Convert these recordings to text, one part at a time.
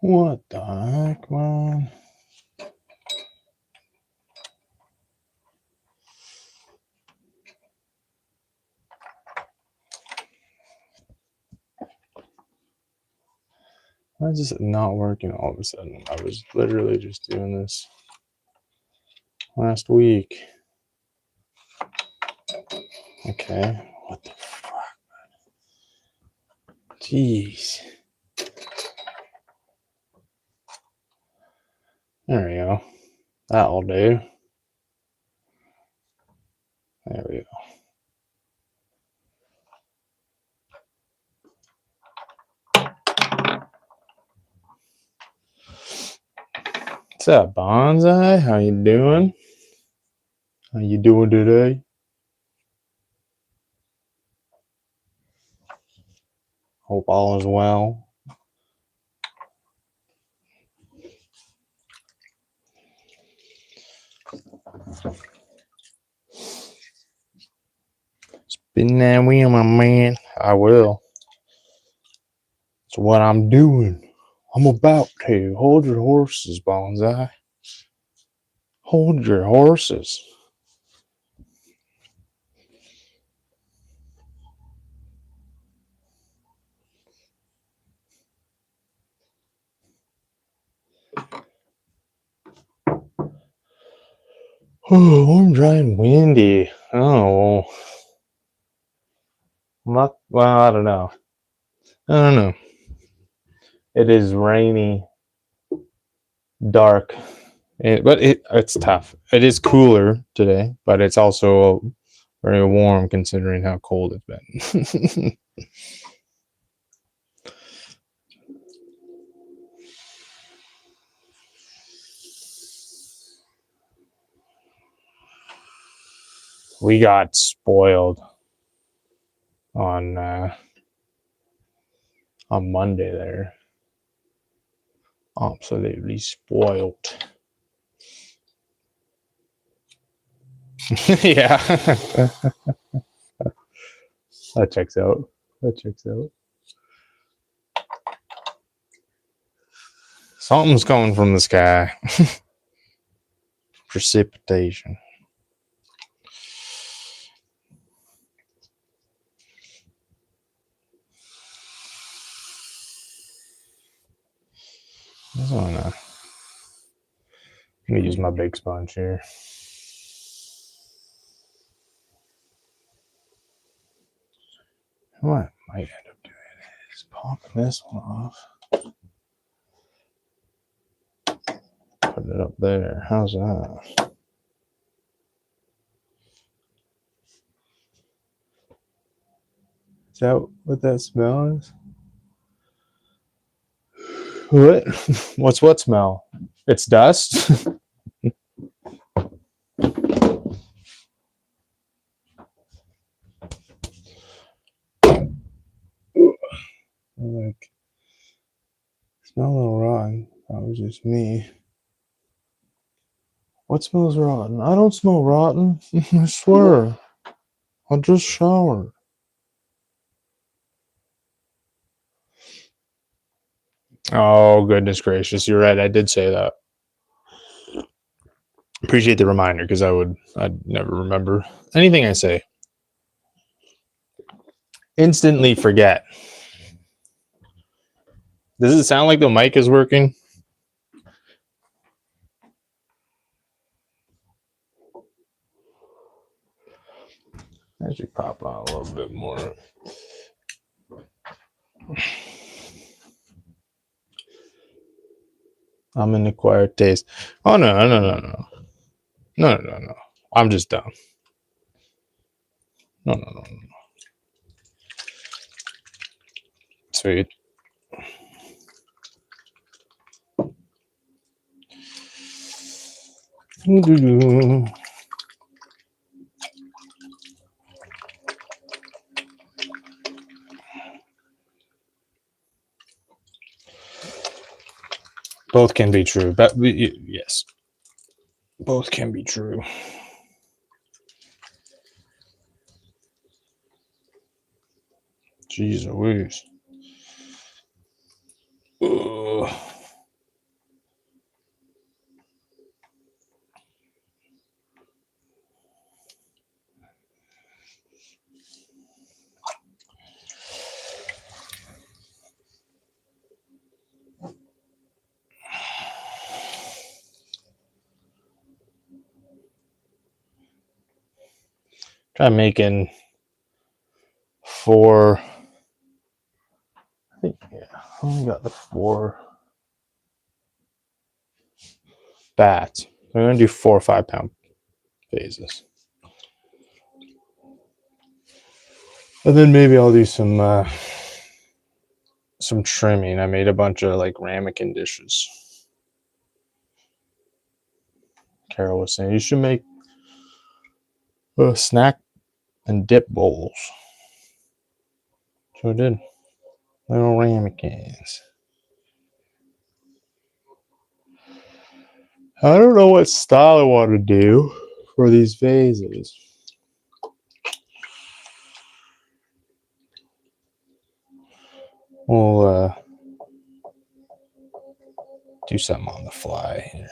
What the heck, man? Why is this not working all of a sudden? I was literally just doing this last week. Okay, what the fuck? Jeez. There we go. That'll do. There we go. What's up, Bonsai? How you doing? How you doing today? Hope all is well. Spin that wheel, my man. I will. It's what I'm doing. I'm about to. Hold your horses, Bonsai. Hold your horses. Oh, warm, dry, and windy. Oh, well, I don't know. It is rainy, dark, but it's tough. It is cooler today, but it's also very warm considering how cold it's been. We got spoiled on Monday there. Absolutely spoiled. Yeah. That checks out. Something's coming from the sky. Precipitation. Let me use my big sponge here. What I might end up doing is popping this one off. Put it up there. How's that? Is that what that smell is? What? What's what smell? It's dust? Like, smell a little rotten. That was just me. What smells rotten? I don't smell rotten. I swear. I just showered. Oh, goodness gracious. You're right. I did say that. Appreciate the reminder because I'd never remember anything I say. Instantly forget. Does it sound like the mic is working? I should pop on a little bit more. I'm an acquired taste. Oh, no. No. I'm just dumb. No. Sweet. Both can be true. But yes. Both can be true. Jeez Louise. Ugh. Try making 4. I think, yeah, I only got the 4 bats. I'm gonna do 4 or 5 pound vases, and then maybe I'll do some trimming. I made a bunch of like ramekin dishes. Carol was saying you should make snack and dip bowls. So I did. Little ramekins. I don't know what style I want to do for these vases. We'll do something on the fly here.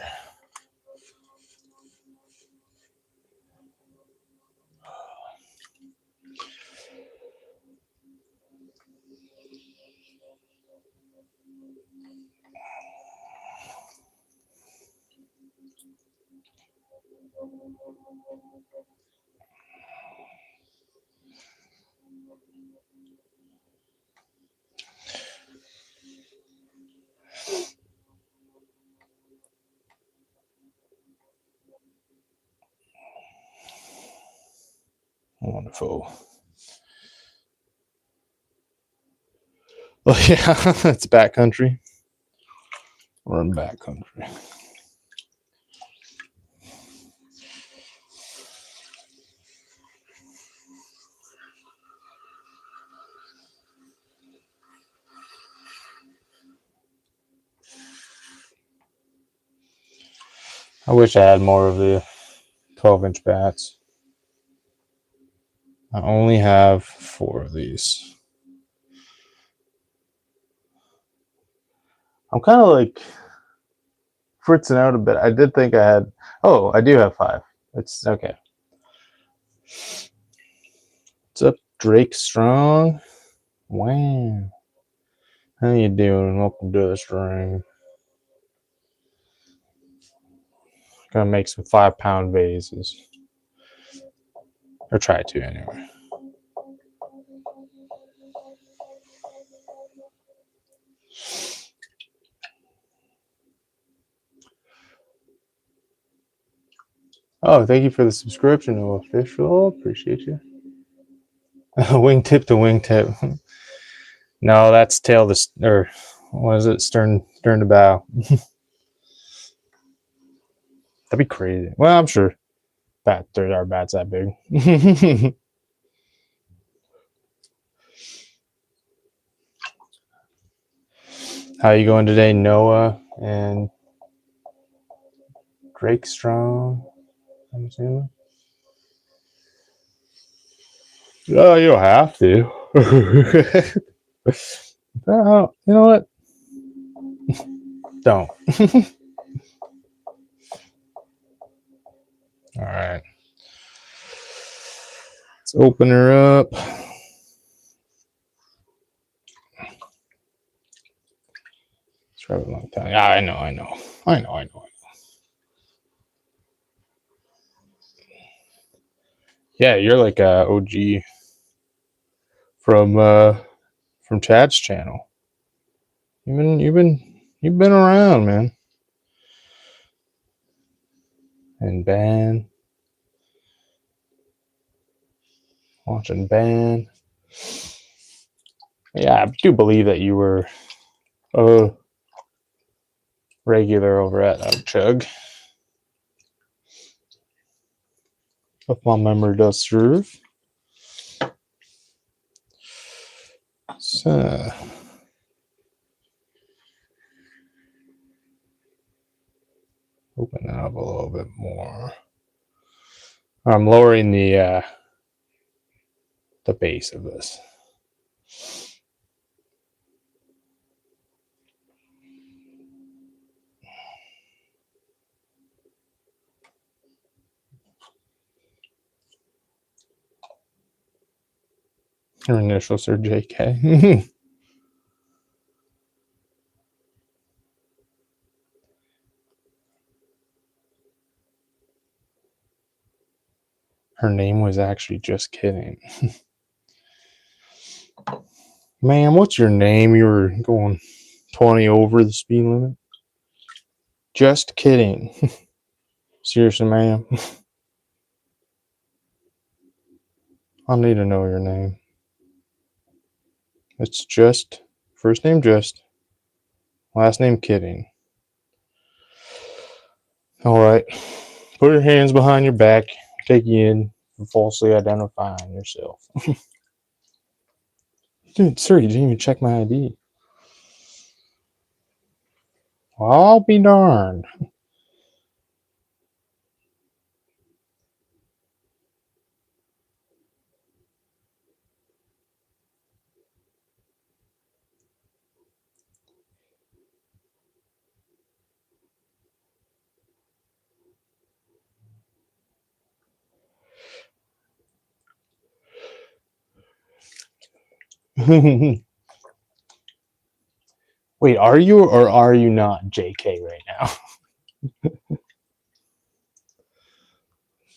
Wonderful. Oh yeah, it's backcountry. We're in backcountry. I wish I had more of the 12-inch bats. I only have 4 of these. I'm kind of like fritzing out a bit. I did think I had. Oh, I do have 5. It's okay. What's up, Drake Strong? Wow. How you doing? Welcome to the stream. Gonna make some 5-pound vases. Or try to, anyway. Oh, thank you for the subscription, No Official. Appreciate you. Wingtip to wingtip. No, that's tail to, or what is it? Stern to bow. That'd be crazy. Well, I'm sure there are bats that big. How you going today, Noah and Drake Strong? I'm assuming. Oh, you don't have to. Oh, you know what? Don't. All right. Let's open her up. It's probably a long time. Yeah, I know. Yeah, you're like a OG from Chad's channel. You've been around, man. And Ban, watching Ban. Yeah, I do believe that you were a regular over at Chug. If my memory does serve. So, open that up a little bit more. I'm lowering the base of this. Her initials are JK. Her name was actually Just Kidding. Ma'am, what's your name? You were going 20 over the speed limit. Just kidding. Seriously, ma'am. I need to know your name. It's Just. First name Just. Last name Kidding. Alright. Put your hands behind your back. Take you in for falsely identifying yourself. Dude, sir, you didn't even check my ID. Well, I'll be darned. Wait, are you or are you not JK right now?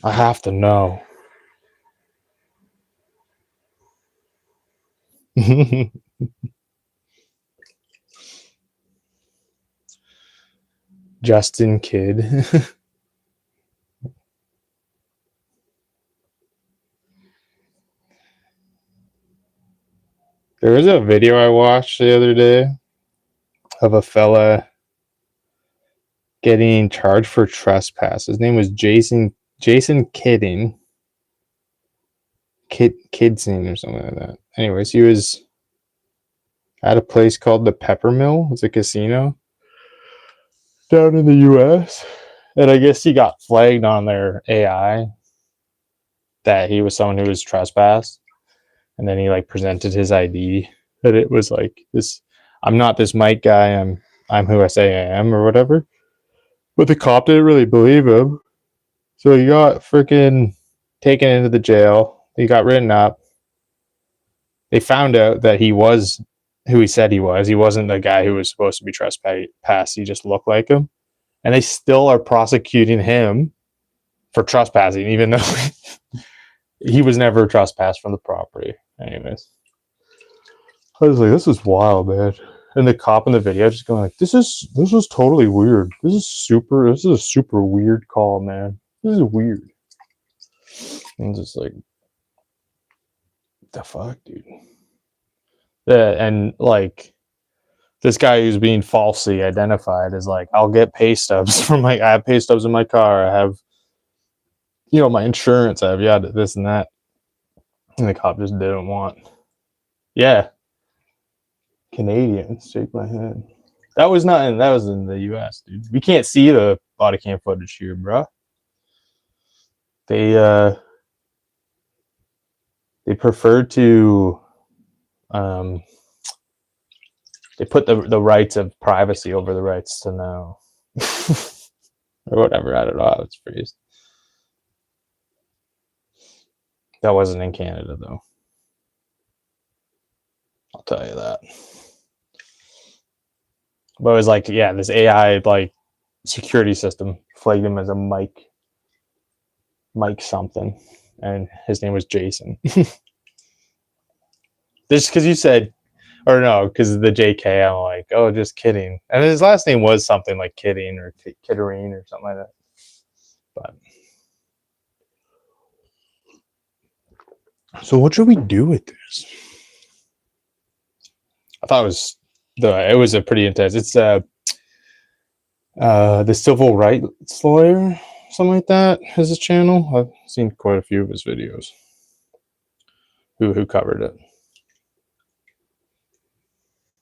I have to know. Justin Kid. There was a video I watched the other day of a fella getting charged for trespass. His name was Jason Kidding. Kidson or something like that. Anyways, he was at a place called the Peppermill. It's a casino down in the US. And I guess he got flagged on their AI that he was someone who was trespassed. And then he like presented his ID that it was like this. I'm not this Mike guy. I'm who I say I am or whatever. But the cop didn't really believe him, so he got freaking taken into the jail. He got written up. They found out that he was who he said he was. He wasn't the guy who was supposed to be trespassed. He just looked like him, and they still are prosecuting him for trespassing, even though he was never trespassed from the property. Anyways, I was like, this is wild, man. And the cop in the video just going like, this is totally weird. This is a super weird call, man. This is weird. I'm just like, the fuck, dude. Yeah, and like this guy who's being falsely identified is like, I'll get pay stubs from I have pay stubs in my car. I have, my insurance. I have this and that. And the cop just didn't want. Yeah. Canadians, shake my hand. That was in the US, dude. We can't see the body cam footage here, bro. They prefer to they put the rights of privacy over the rights to know. Or whatever, I don't know how it's phrased. That wasn't in Canada though. I'll tell you that. But it was like, yeah, this AI like security system flagged him as a Mike something, and his name was Jason. Just because you said, or no, because the JK, I'm like, oh, just kidding. And his last name was something like Kidding or Kittering or something like that. But so what should we do with this? I thought it was a pretty intense. It's the civil rights lawyer, something like that, has his channel. I've seen quite a few of his videos. Who covered it?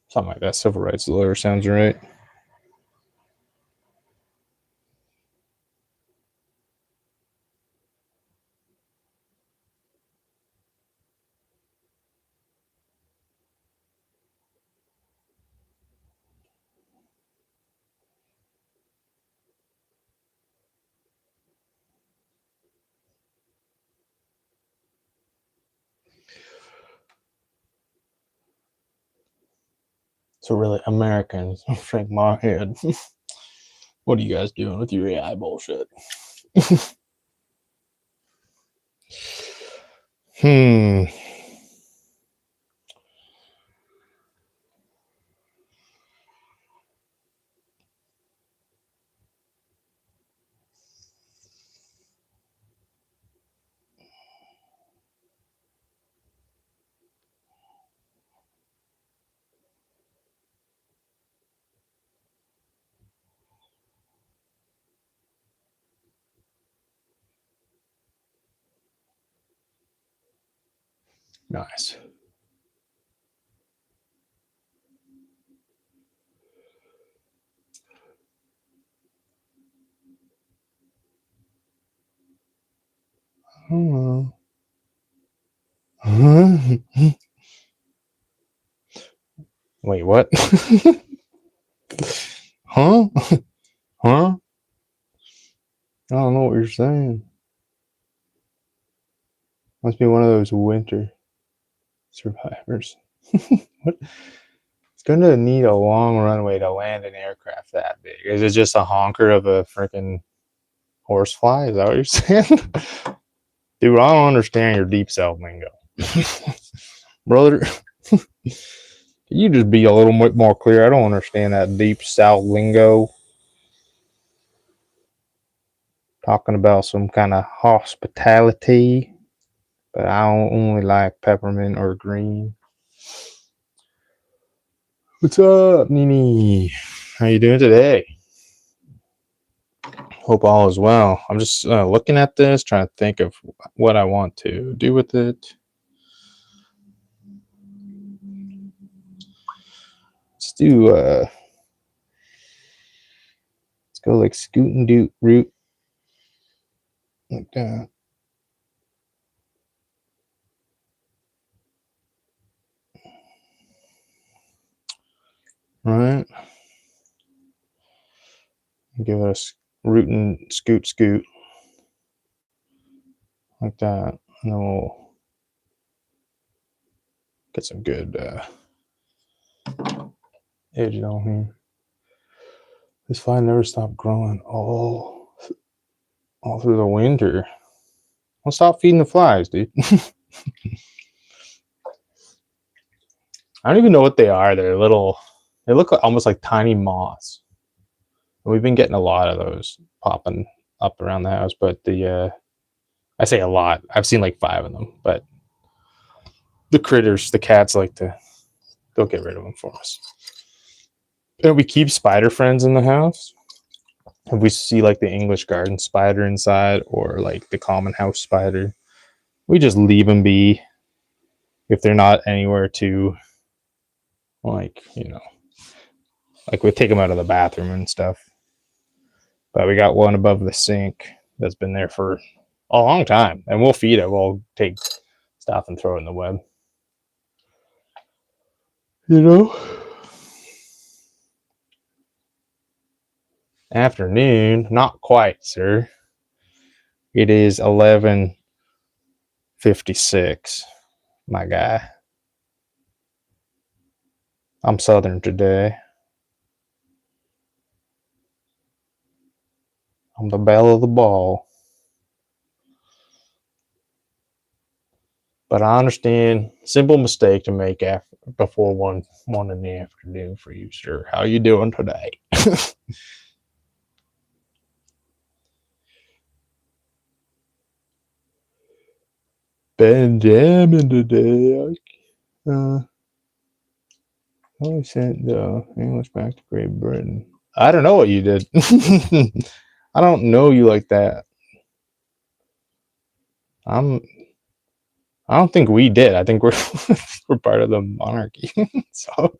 Something like that. Civil rights lawyer sounds right. So really, Americans, shake my head. What are you guys doing with your AI bullshit? Hmm. Nice. Huh? Wait, what? Huh? Huh? I don't know what you're saying. Must be one of those winter survivors. What? It's gonna need a long runway to land an aircraft that big. Is it just a honker of a freaking horsefly? Is that what you're saying? Dude, I don't understand your deep south lingo. Brother, can you just be a little bit more clear? I don't understand that deep south lingo. Talking about some kind of hospitality, but I don't only like peppermint or green. What's up, Nini? How you doing today? Hope all is well. I'm just looking at this, trying to think of what I want to do with it. Let's do let's go like scoot and doot root like that. All right. Give it a root and scoot scoot like that. And then we'll get some good edge on here. This fly never stopped growing all through the winter. I'll stop feeding the flies, dude. I don't even know what they are. They're little. They look almost like tiny moths. We've been getting a lot of those popping up around the house, but I say a lot. I've seen like 5 of them, but the critters, the cats like to, they'll get rid of them for us. And we keep spider friends in the house. If we see like the English garden spider inside or like the common house spider, we just leave them be if they're not anywhere to, like, like we take them out of the bathroom and stuff. But we got one above the sink that's been there for a long time, and we'll feed it. We'll take stuff and throw it in the web. Afternoon, not quite, sir. It is 11:56, my guy. I'm Southern today. I'm the belle of the ball. But I understand, simple mistake to make before one in the afternoon for you, sir. How you doing today? Benjamin today. I sent the English back to Great Britain. I don't know what you did. I don't know you like that. I don't think we did. I think we're we're part of the monarchy. So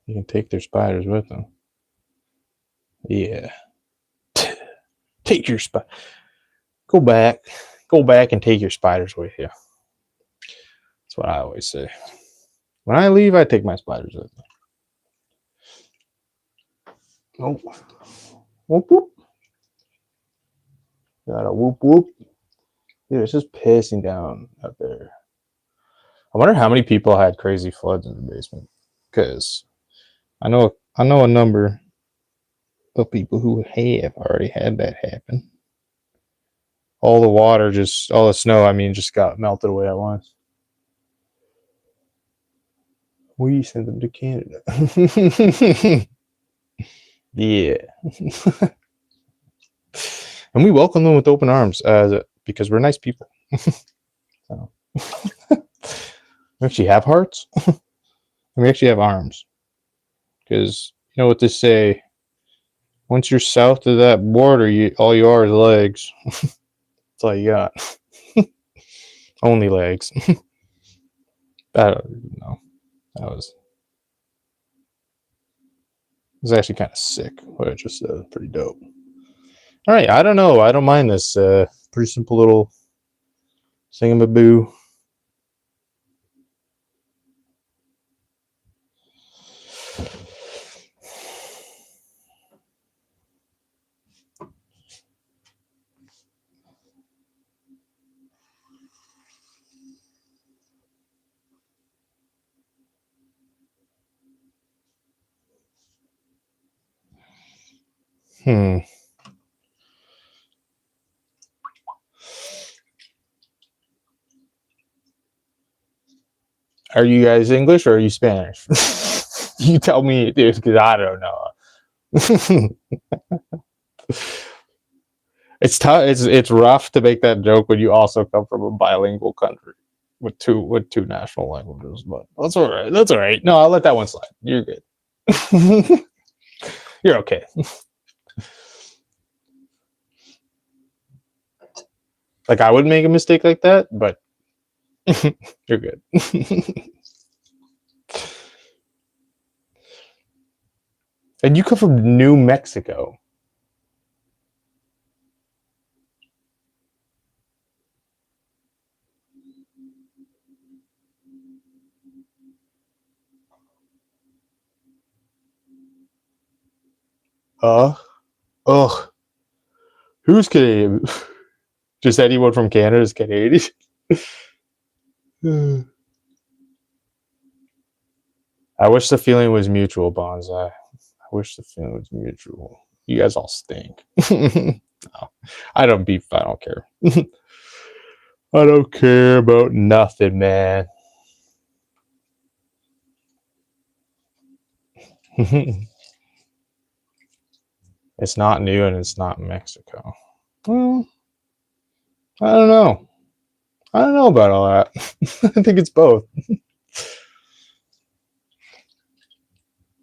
you can take their spiders with them. Yeah. Take your spider. Go back and take your spiders with you. That's what I always say. When I leave, I take my spiders with me. Oh, whoop whoop. Got a whoop whoop. Dude, it's just pissing down up there. I wonder how many people had crazy floods in the basement. Because I know a number. But people who have already had that happen. All the water all the snow, I mean, just got melted away at once. We sent them to Canada. Yeah. And we welcome them with open arms because we're nice people. So. We actually have hearts. And we actually have arms. Because you know what they say, once you're south of that border, all you are is legs. That's all you got. Only legs. I don't know. That was actually kind of sick. What I just said, pretty dope. All right, I don't know. I don't mind this. Pretty simple little singamaboo. Are you guys English or are you Spanish? You tell me, dude, because I don't know. It's tough. It's rough to make that joke when you also come from a bilingual country with two national languages. But that's all right. That's all right. No, I'll let that one slide. You're good. You're okay. Like I would make a mistake like that, but you're good. And you come from New Mexico. Ugh. Who's Canadian? Just anyone from Canada is Canadian. I wish the feeling was mutual, Bonsai. I wish the feeling was mutual. You guys all stink. No, I don't beef. I don't care. I don't care about nothing, man. It's not new and it's not Mexico. Well, I don't know. I don't know about all that. I think it's both.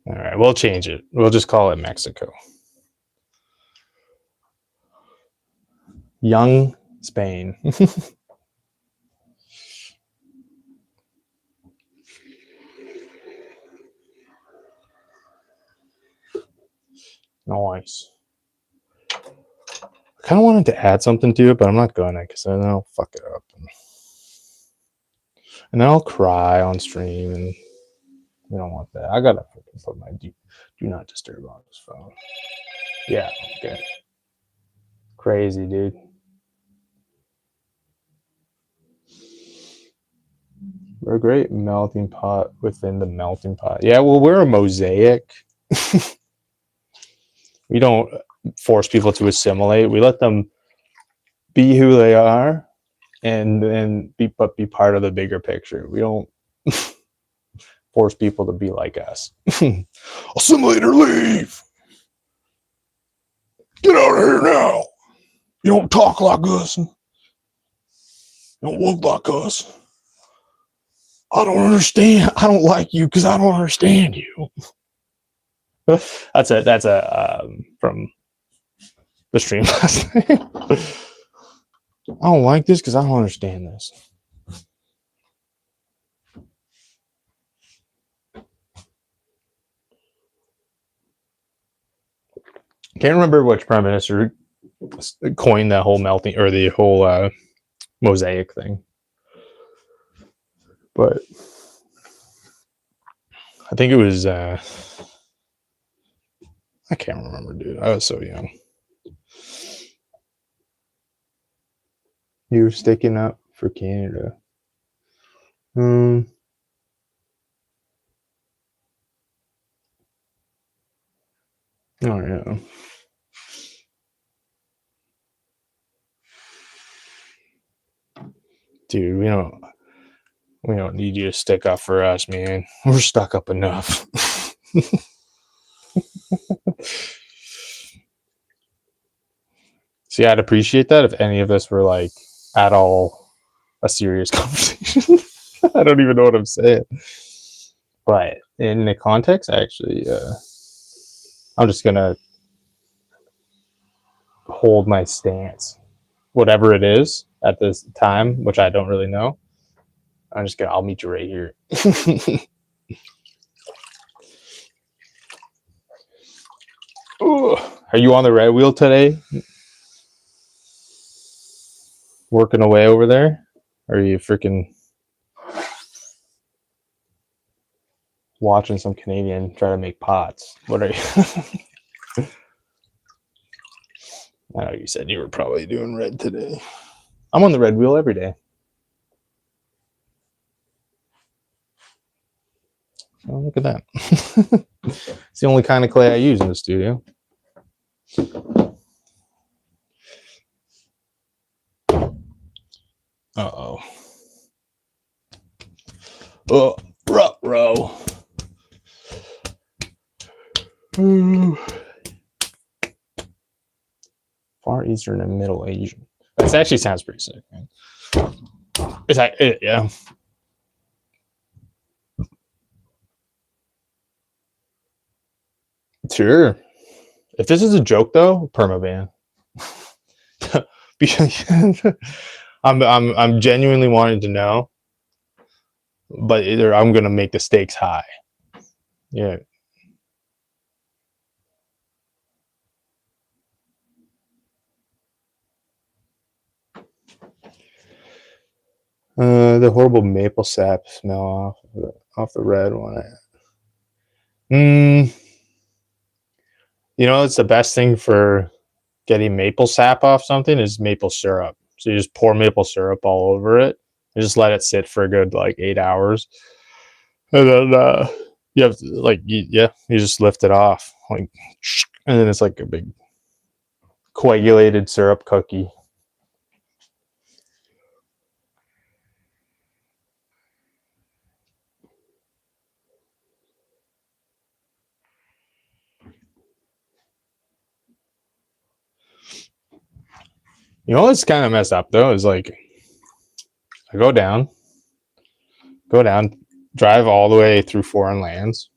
All right, we'll change it. We'll just call it Mexico. Young Spain. Nice. I kind of wanted to add something to it, but I'm not gonna because then I'll fuck it up. And then I'll cry on stream, and we don't want that. I gotta fucking put my do not disturb on this phone. Yeah, okay. Crazy, dude. We're a great melting pot within the melting pot. Yeah, well, we're a mosaic. We don't force people to assimilate. We let them be who they are and then be part of the bigger picture. We don't force people to be like us. Assimilate or leave. Get out of here now. You don't talk like us. You don't look like us. I don't understand. I don't like you because I don't understand you. That's a from the stream last night. I don't like this because I don't understand this. Can't remember which prime minister coined that whole melting or the whole mosaic thing, but I think it was I can't remember, dude. I was so young. You were sticking up for Canada. Oh yeah. Dude, we don't need you to stick up for us, man. We're stuck up enough. See, I'd appreciate that if any of this were like at all a serious conversation. I don't even know what I'm saying. But in the context, actually, I'm just gonna hold my stance, whatever it is at this time, which I don't really know. I'll meet you right here. Ooh, are you on the red wheel today? Working away over there? Or are you freaking watching some Canadian try to make pots? What are you? I know you said you were probably doing red today. I'm on the red wheel every day. Oh, look at that. It's the only kind of clay I use in the studio. Uh-oh. Oh, row. Far Eastern and Middle Asian. This actually sounds pretty sick, man. It's like, yeah. Sure. If this is a joke, though, permaban. Because I'm genuinely wanting to know, but either I'm gonna make the stakes high. Yeah. The horrible maple sap smell off the red one. It's the best thing for getting maple sap off something is maple syrup. So you just pour maple syrup all over it and just let it sit for a good like 8 hours, and then you have to, like you just lift it off like, and then it's like a big coagulated syrup cookie. You know what's kind of messed up though is like I go down, drive all the way through foreign lands,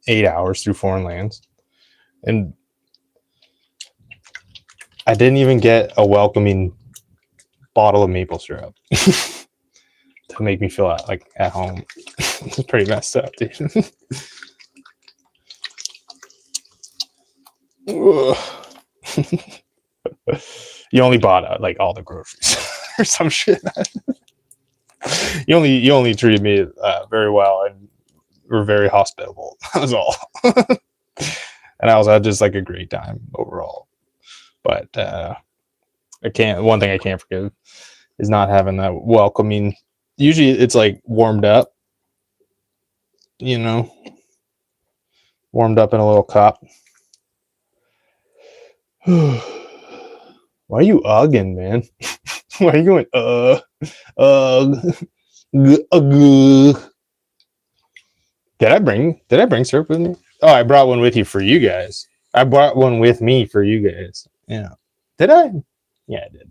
8 hours through foreign lands, and I didn't even get a welcoming bottle of maple syrup to make me feel like at home. It's pretty messed up, dude. You only bought like all the groceries or some shit. You only treated me very well and were very hospitable. That was all. And I also had just like a great time overall. But one thing I can't forgive is not having that welcoming. Usually it's like warmed up, warmed up in a little cup. Why are you ugging, man? Why are you going Did I bring syrup with me? Oh, I brought one with you for you guys. I brought one with me for you guys. Yeah. Did I? Yeah, I did.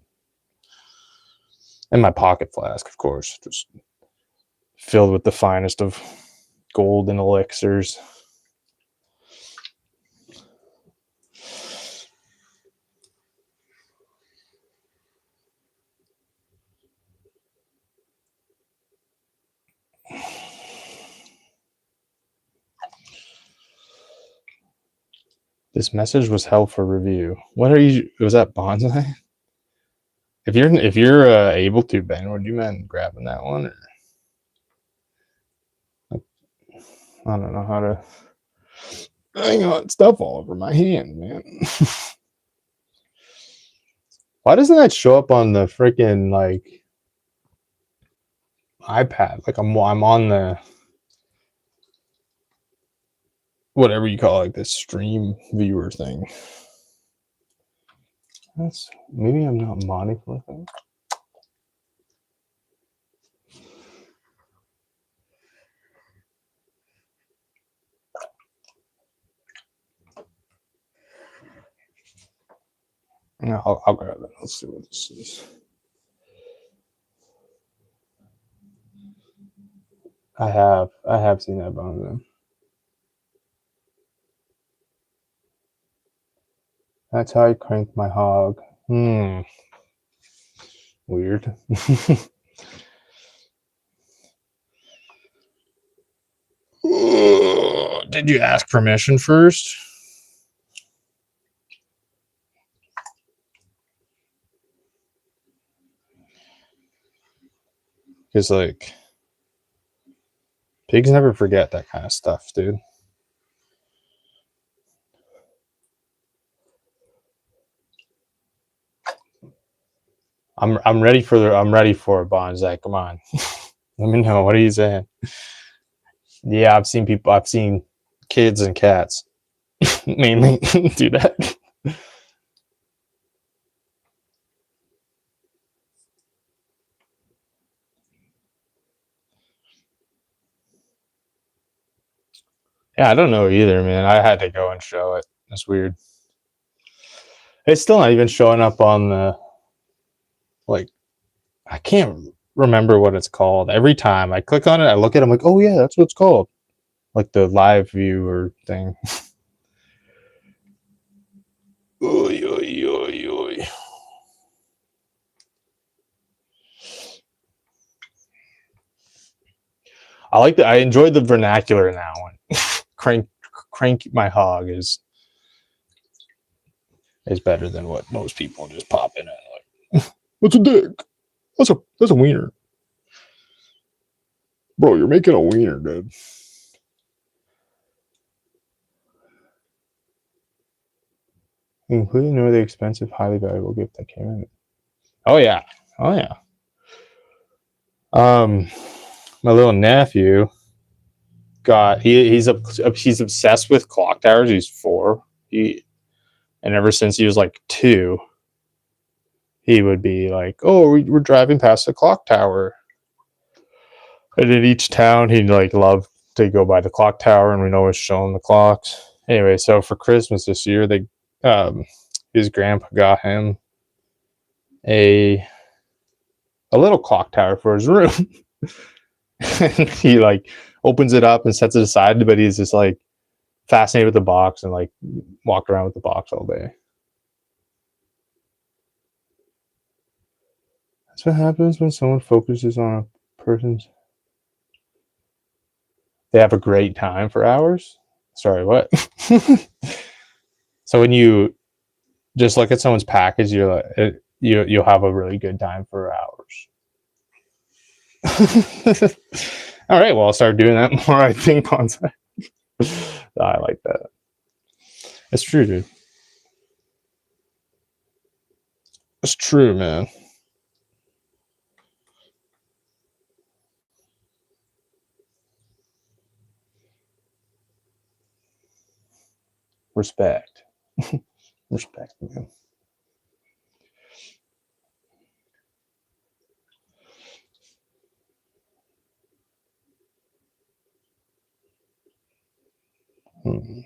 And my pocket flask, of course, just filled with the finest of golden elixirs. This message was held for review. What are you? Was that bonsai? If you're able to, Ben, would you mind grabbing that one? Or, I don't know how to. I got stuff all over my hand, man. Why doesn't that show up on the freaking like iPad? Like I'm on the. whatever you call like this stream viewer thing. That's maybe I'm not monitoring. No, I'll grab it. Let's see what this is. I have seen that bone then. That's how I crank my hog. Weird. Did you ask permission first? Because like pigs never forget that kind of stuff, dude. I'm ready for it, Bonsai. Come on. Let me know. What are you saying? Yeah, I've seen kids and cats mainly do that. Yeah, I don't know either, man. I had to go and show it. That's weird. It's still not even showing up on the like. I can't remember what it's called. Every time I click on it, I look at it, I'm like, oh yeah, that's what it's called. Like the live viewer thing. Oy, oy, oy, oy. I enjoyed the vernacular in that one. crank my hog is better than what most people just pop in and like, what's a dick? That's a wiener. Bro, you're making a wiener, dude. Including the expensive, highly valuable gift that came in. Oh yeah. Oh yeah. My little nephew got he's obsessed with clock towers. He's 4. And ever since he was like 2, he would be like, "Oh, we're driving past the clock tower." And in each town, he'd like love to go by the clock tower, and we'd always show him the clocks. Anyway, so for Christmas this year, his grandpa got him a little clock tower for his room. And he like opens it up and sets it aside, but he's just like fascinated with the box and like walked around with the box all day. That's what happens when someone focuses on a person's. They have a great time for hours. Sorry, what? So when you just look at someone's package, you're like, you'll have a really good time for hours. All right, well, I'll start doing that more. I think bonsai. I like that. It's true, dude. It's true, man. Respect. Respect, man. Hmm.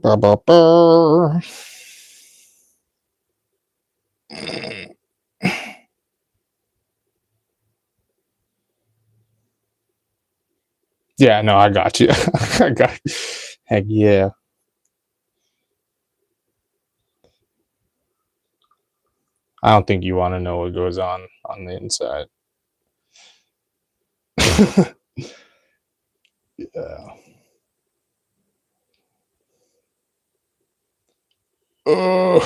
Ba, ba, ba. Yeah, no, I got you. I got you. Heck yeah. I don't think you want to know what goes on the inside. Yeah. Oh.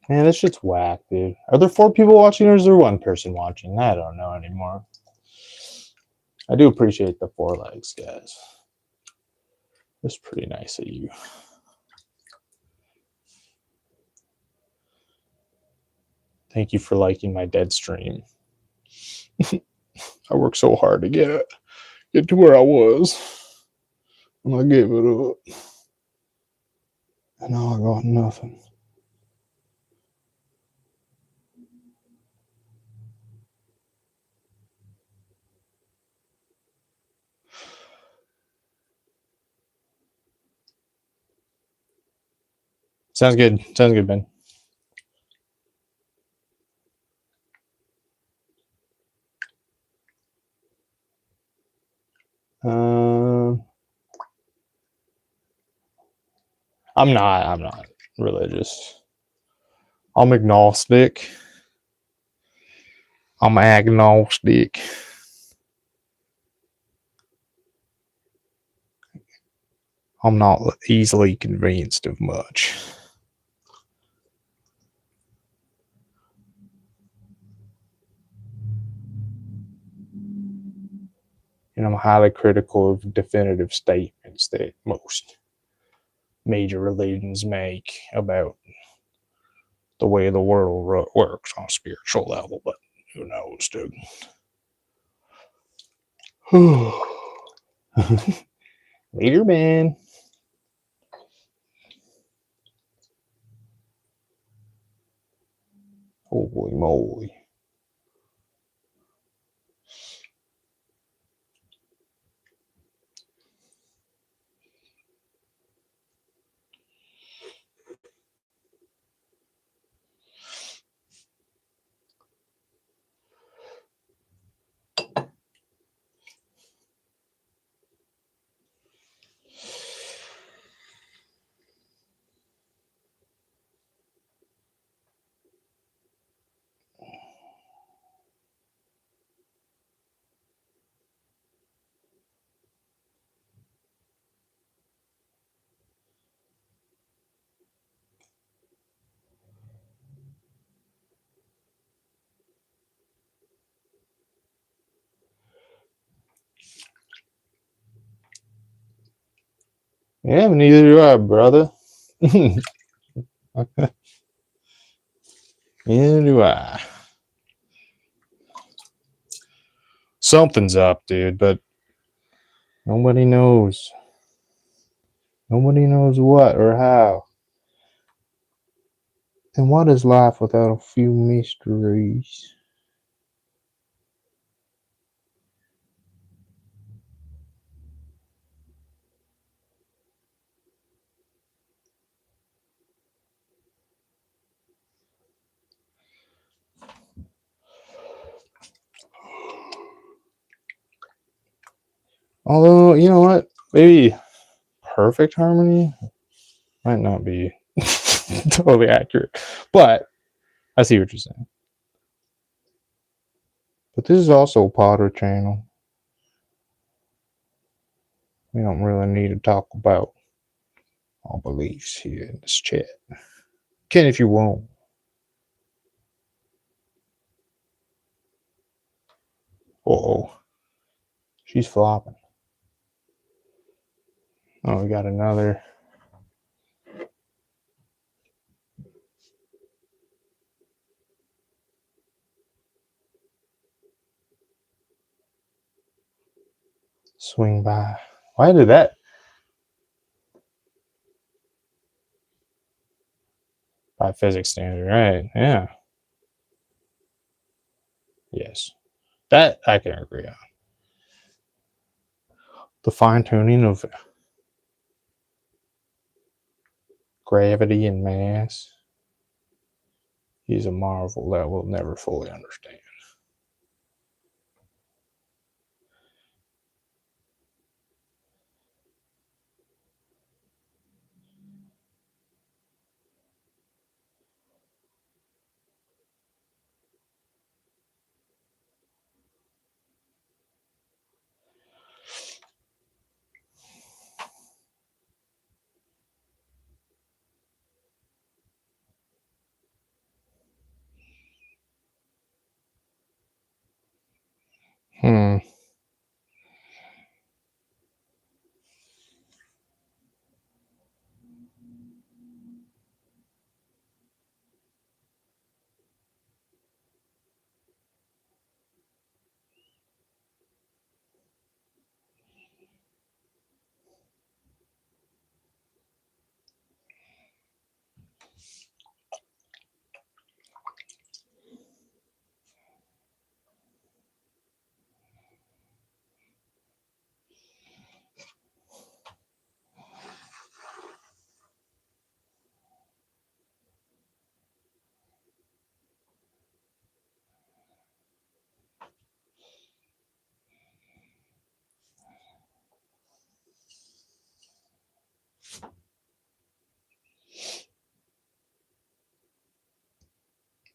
Man, this shit's whack, dude. Are there 4 people watching or is there 1 person watching? I don't know anymore. I do appreciate the 4 likes, guys. That's pretty nice of you. Thank you for liking my dead stream. I worked so hard to get to where I was. And I gave it up. And now I got nothing. Sounds good. Sounds good, Ben. I'm not religious. I'm agnostic. I'm agnostic. I'm not easily convinced of much. And I'm highly critical of definitive statements that most major religions make about the way the world works on a spiritual level, but who knows, dude? Later, man. Holy moly. Yeah, but neither do I, brother. Neither do I. Something's up, dude, but nobody knows. Nobody knows what or how. And what is life without a few mysteries? Although, you know what? Maybe perfect harmony might not be totally accurate. But I see what you're saying. But this is also a Potter channel. We don't really need to talk about our beliefs here in this chat. Can if you want. Uh-oh. She's flopping. Oh, we got another. Swing by. Why did that? By physics standard, right? Yeah. Yes. That I can agree on. The fine tuning of gravity and mass is a marvel that we'll never fully understand.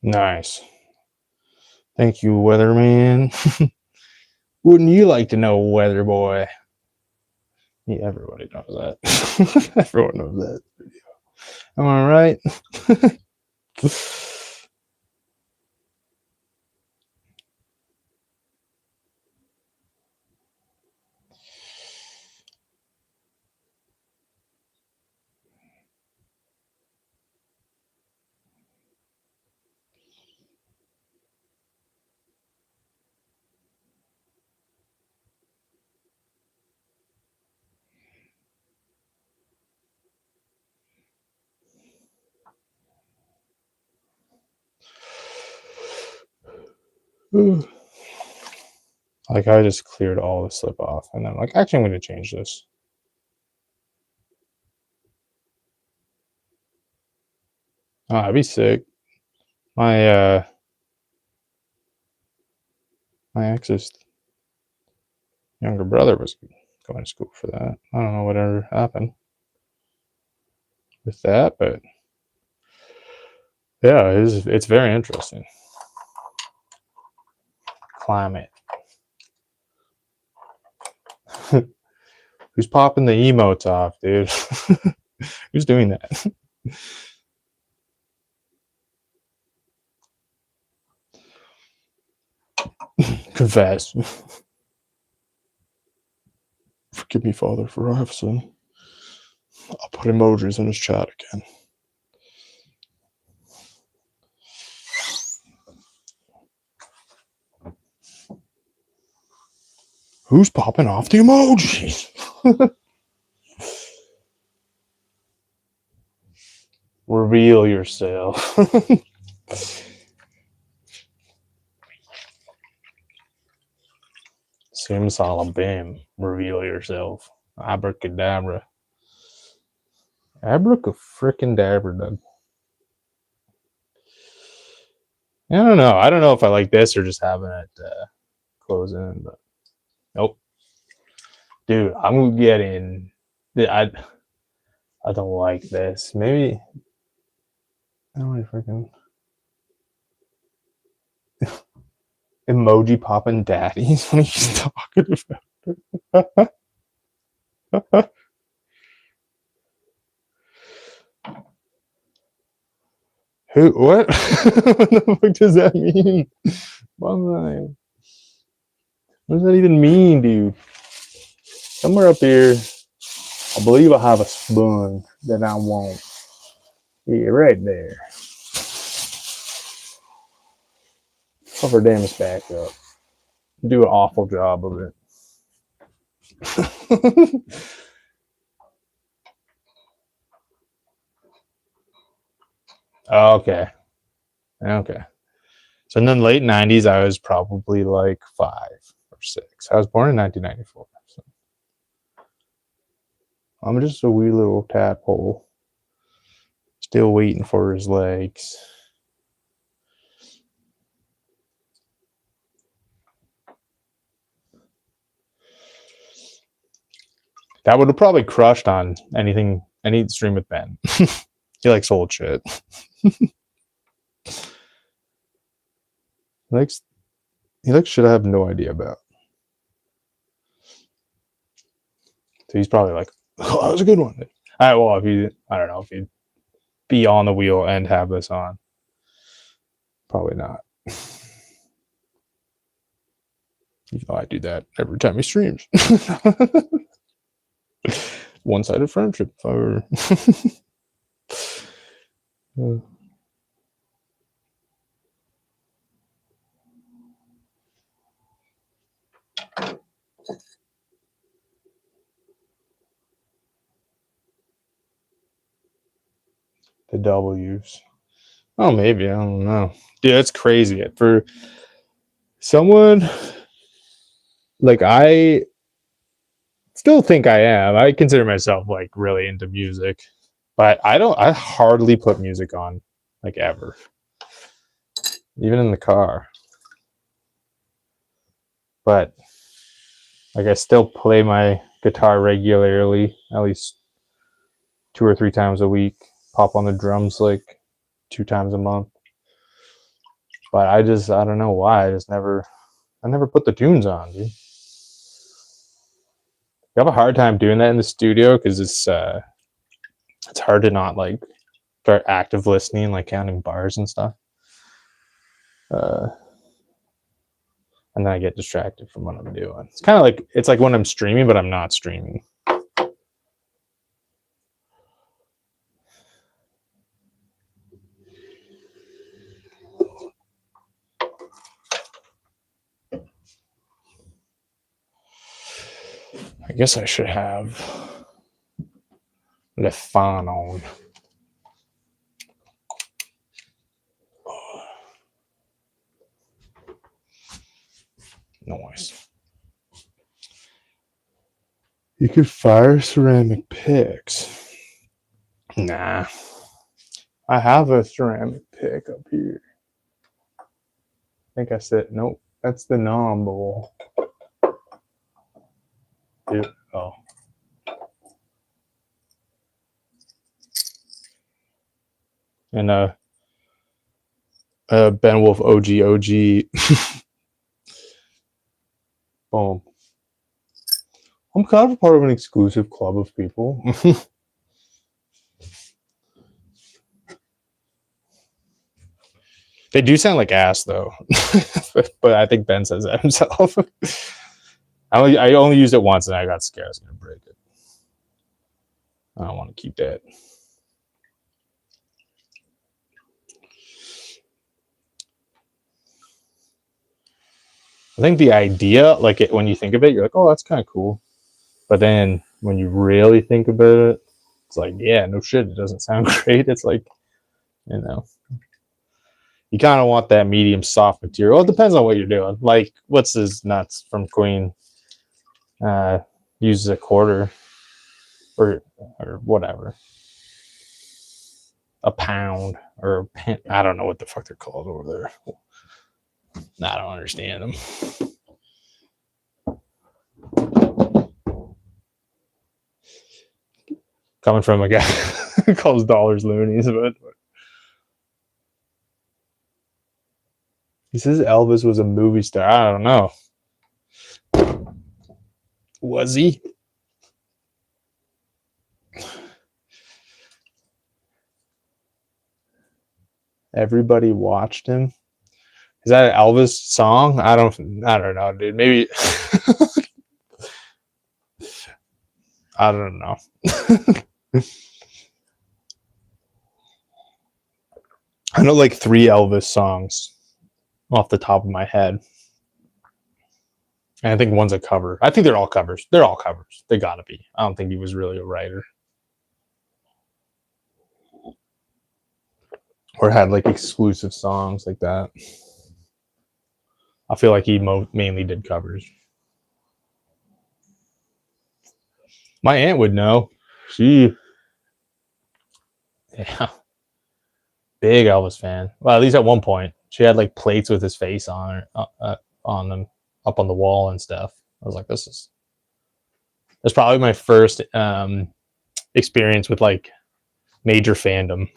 Nice. Thank you, weatherman. Wouldn't you like to know, weather boy? Yeah, everybody knows that. Everyone knows that. Am I right? Like, I just cleared all the slip off, and then like, actually, I'm going to change this. Oh, I'd be sick. My my ex's younger brother was going to school for that. I don't know whatever happened with that, but yeah, it's very interesting. Climate. Who's popping the emotes off, dude? Who's doing that? Confess. Forgive me, Father, for I have sinned. I'll put emojis in his chat again. Who's popping off the emojis? Reveal yourself. Simsalabim. Reveal yourself. Abracadabra. Abracafrickin-dabra, Doug. I don't know. I don't know if I like this or just having it close in, but nope. Dude, I'm getting. I don't like this. Maybe. I don't really freaking. Emoji popping daddies. What are you talking about? Who? What? What the fuck does that mean? What does that even mean, dude? Somewhere up here, I believe I have a spoon that I want. Yeah, right there. Cover damage back up. Do an awful job of it. Oh, okay. Okay. So in the late 90s, I was probably like 5 or 6. I was born in 1994. So I'm just a wee little tadpole. Still waiting for his legs. That would have probably crushed on any stream with Ben. He likes old shit. He likes shit I have no idea about. So he's probably like, oh, that was a good one. All right, well, I don't know if you'd be on the wheel and have this on. Probably not. You know, I do that every time he streams. One-sided friendship. The W's. Oh, maybe. I don't know. Dude, that's crazy. For someone like I still think I am. I consider myself like really into music, but I hardly put music on like ever, even in the car. But like I still play my guitar regularly, at least 2 or 3 times a week. Pop on the drums like 2 times a month. But I don't know why. I never put the tunes on, dude. You have a hard time doing that in the studio because it's hard to not like start active listening, like counting bars and stuff. Uh, and then I get distracted from what I'm doing. It's kind of like it's like when I'm streaming, but I'm not streaming. I guess I should have Le Fan on. Noise. You could fire ceramic picks. Nah. I have a ceramic pick up here. I think I said, nope, that's the non bowl. Dude, oh. And Ben Wolf OG. Boom. I'm kind of part of an exclusive club of people. They do sound like ass though, but I think Ben says that himself. I only used it once and I got scared I was gonna break it. I don't want to keep that. I think the idea, like when you think of it, you're like, oh, that's kind of cool. But then when you really think about it, it's like, yeah, no shit, it doesn't sound great. It's like, you know, you kind of want that medium soft material. Well, it depends on what you're doing. Like, what's his nuts from Queen? Uses a quarter or whatever, a pound or a pin. I don't know what the fuck they're called over there. I don't understand them. Coming from a guy who calls dollars loonies, but he says Elvis was a movie star. I don't know. Was he? Everybody watched him. Is that an Elvis song? I don't know, dude. Maybe I don't know. I know like 3 Elvis songs off the top of my head. And I think one's a cover. I think they're all covers. They're all covers. They gotta be. I don't think he was really a writer. Or had like exclusive songs like that. I feel like he mainly did covers. My aunt would know. She, yeah, big Elvis fan. Well, at least at one point, she had like plates with his face on them, up on the wall and stuff. I was like, that's probably my first experience with like major fandom.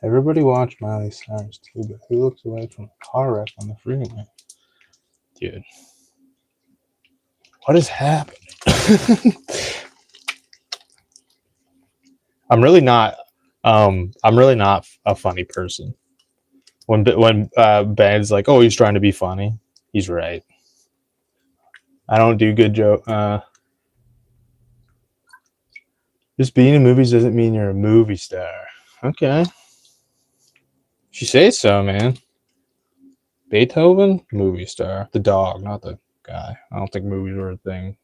Everybody watch Miley Cyrus too, but who looks away from a car wreck on the freeway? Dude, what is happening? I'm really not. I'm really not a funny person. When Ben's like, "Oh, he's trying to be funny," he's right. I don't do good joke. Just being in movies doesn't mean you're a movie star. Okay, if you say so, man. Beethoven, movie star. The dog, not the guy. I don't think movies were a thing.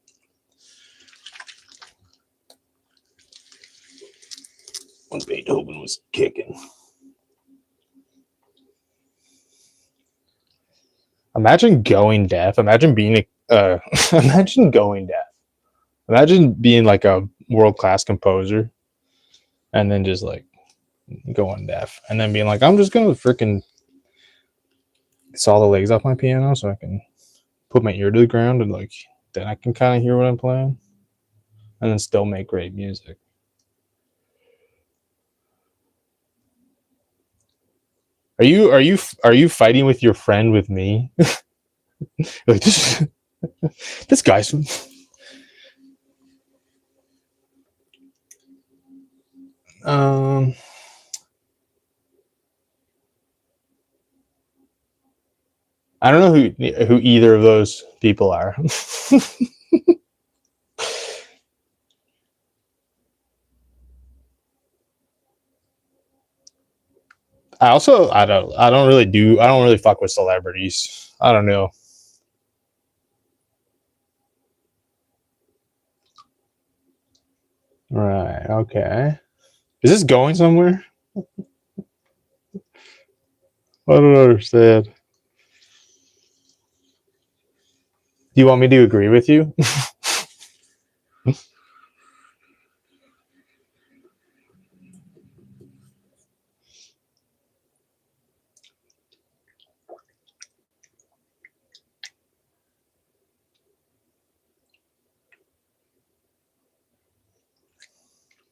When Beethoven was kicking. Imagine going deaf. Imagine being a. Imagine going deaf. Imagine being like a world class composer, and then just like going deaf, and then being like, I'm just gonna freaking saw the legs off my piano so I can put my ear to the ground and like then I can kind of hear what I'm playing, and then still make great music. Are you fighting with your friend with me? Like this guy's. Um, I don't know who either of those people are. I don't really fuck with celebrities. I don't know. Right. Okay. Is this going somewhere? I don't understand. Do you want me to agree with you?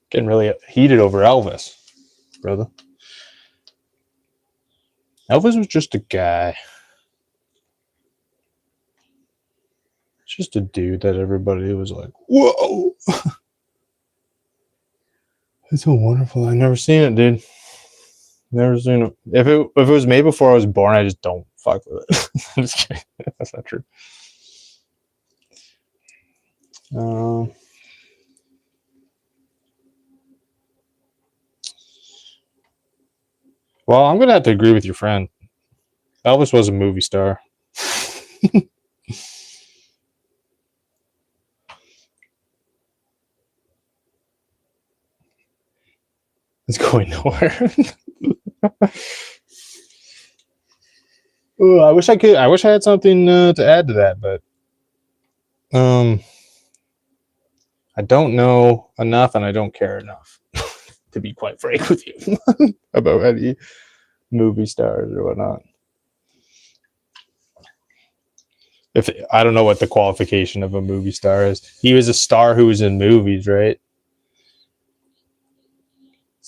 Getting really heated over Elvis, brother. Elvis was just a guy. Just a dude that everybody was like, whoa. It's so wonderful. I've never seen it, dude. Never seen it. If it was made before I was born, I just don't fuck with it. I'm just kidding. That's not true. Um, well, I'm gonna have to agree with your friend. Elvis was a movie star. It's going nowhere. Ooh, I wish I could. I wish I had something to add to that, but um, I don't know enough, and I don't care enough to be quite frank with you about any movie stars or whatnot. If I don't know what the qualification of a movie star is, he was a star who was in movies, right?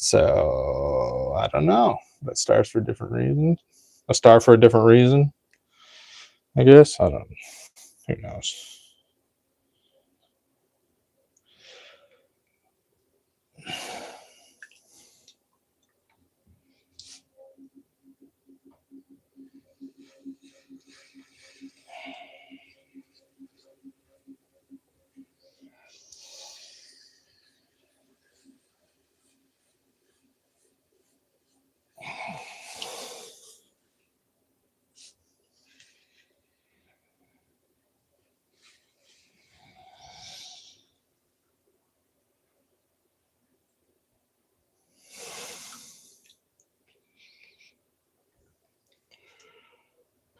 So I don't know. But stars for different reasons. A star for a different reason, I guess. I don't. Who knows?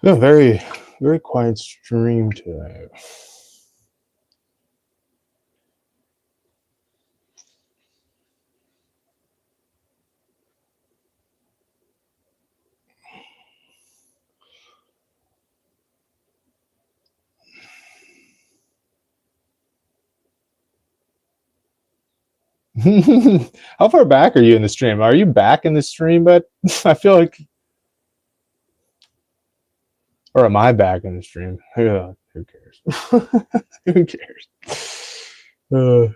Yeah, very, very quiet stream today. How far back are you in the stream? Are you back in the stream, but I feel like, or am I back in the stream? Who cares? Who cares? The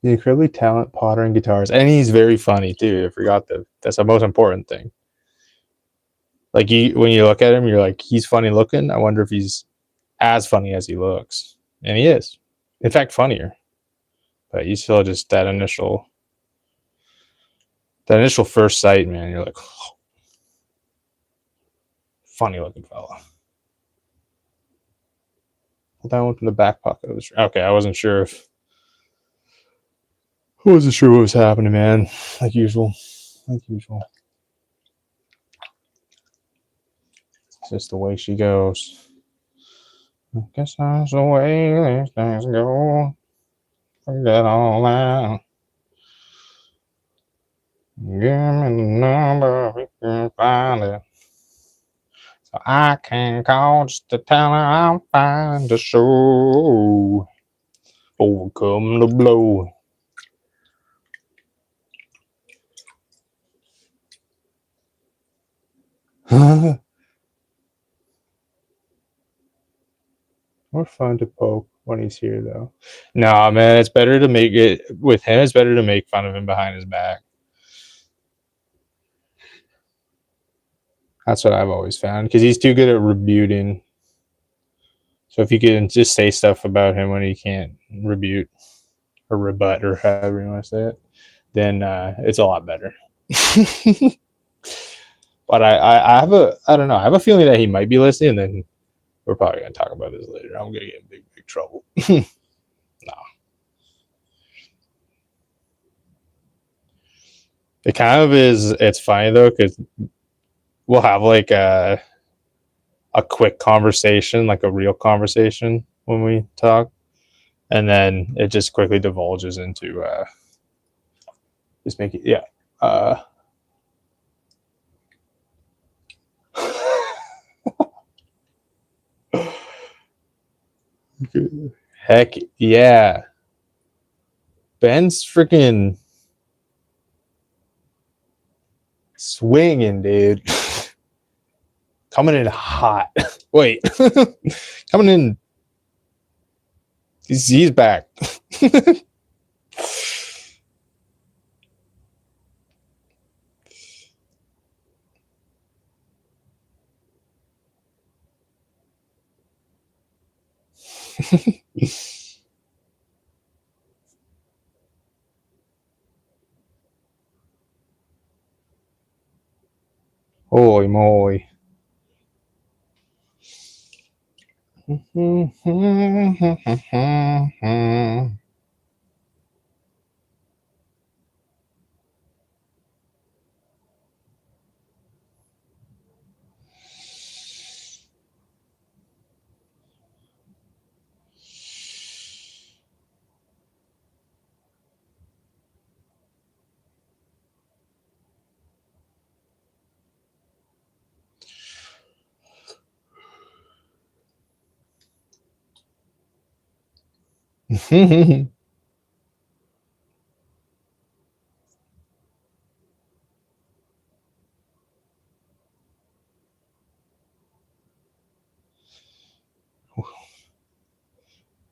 incredibly talented Potter and guitars, and he's very funny too. I forgot that's the most important thing. Like when you look at him, you're like, he's funny looking. I wonder if he's as funny as he looks, and he is. In fact, funnier. But you still just that initial first sight, man. You're like, oh, funny looking fella. Pull that one from the back pocket of the stream. Okay, I wasn't sure what was happening, man. Like usual. It's just the way she goes. I guess that's the way these things go. Forget all that. Give me the number, we can find it. So I can call just to tell her I'm fine to show. Overcome the blow. More fun to poke when he's here, though. Nah, man, it's better to make it with him. It's better to make fun of him behind his back. That's what I've always found because he's too good at rebuting. So if you can just say stuff about him when he can't rebut or rebut or however you want to say it, then it's a lot better. But I don't know. I have a feeling that he might be listening, and then we're probably gonna talk about this later. I'm gonna get in big trouble. No. It kind of is. It's funny though because we'll have like a quick conversation, like a real conversation when we talk, and then it just quickly divulges into just make it heck yeah. Ben's freaking swinging, dude. Coming in hot. Wait. Coming in. He's back. Holy moly.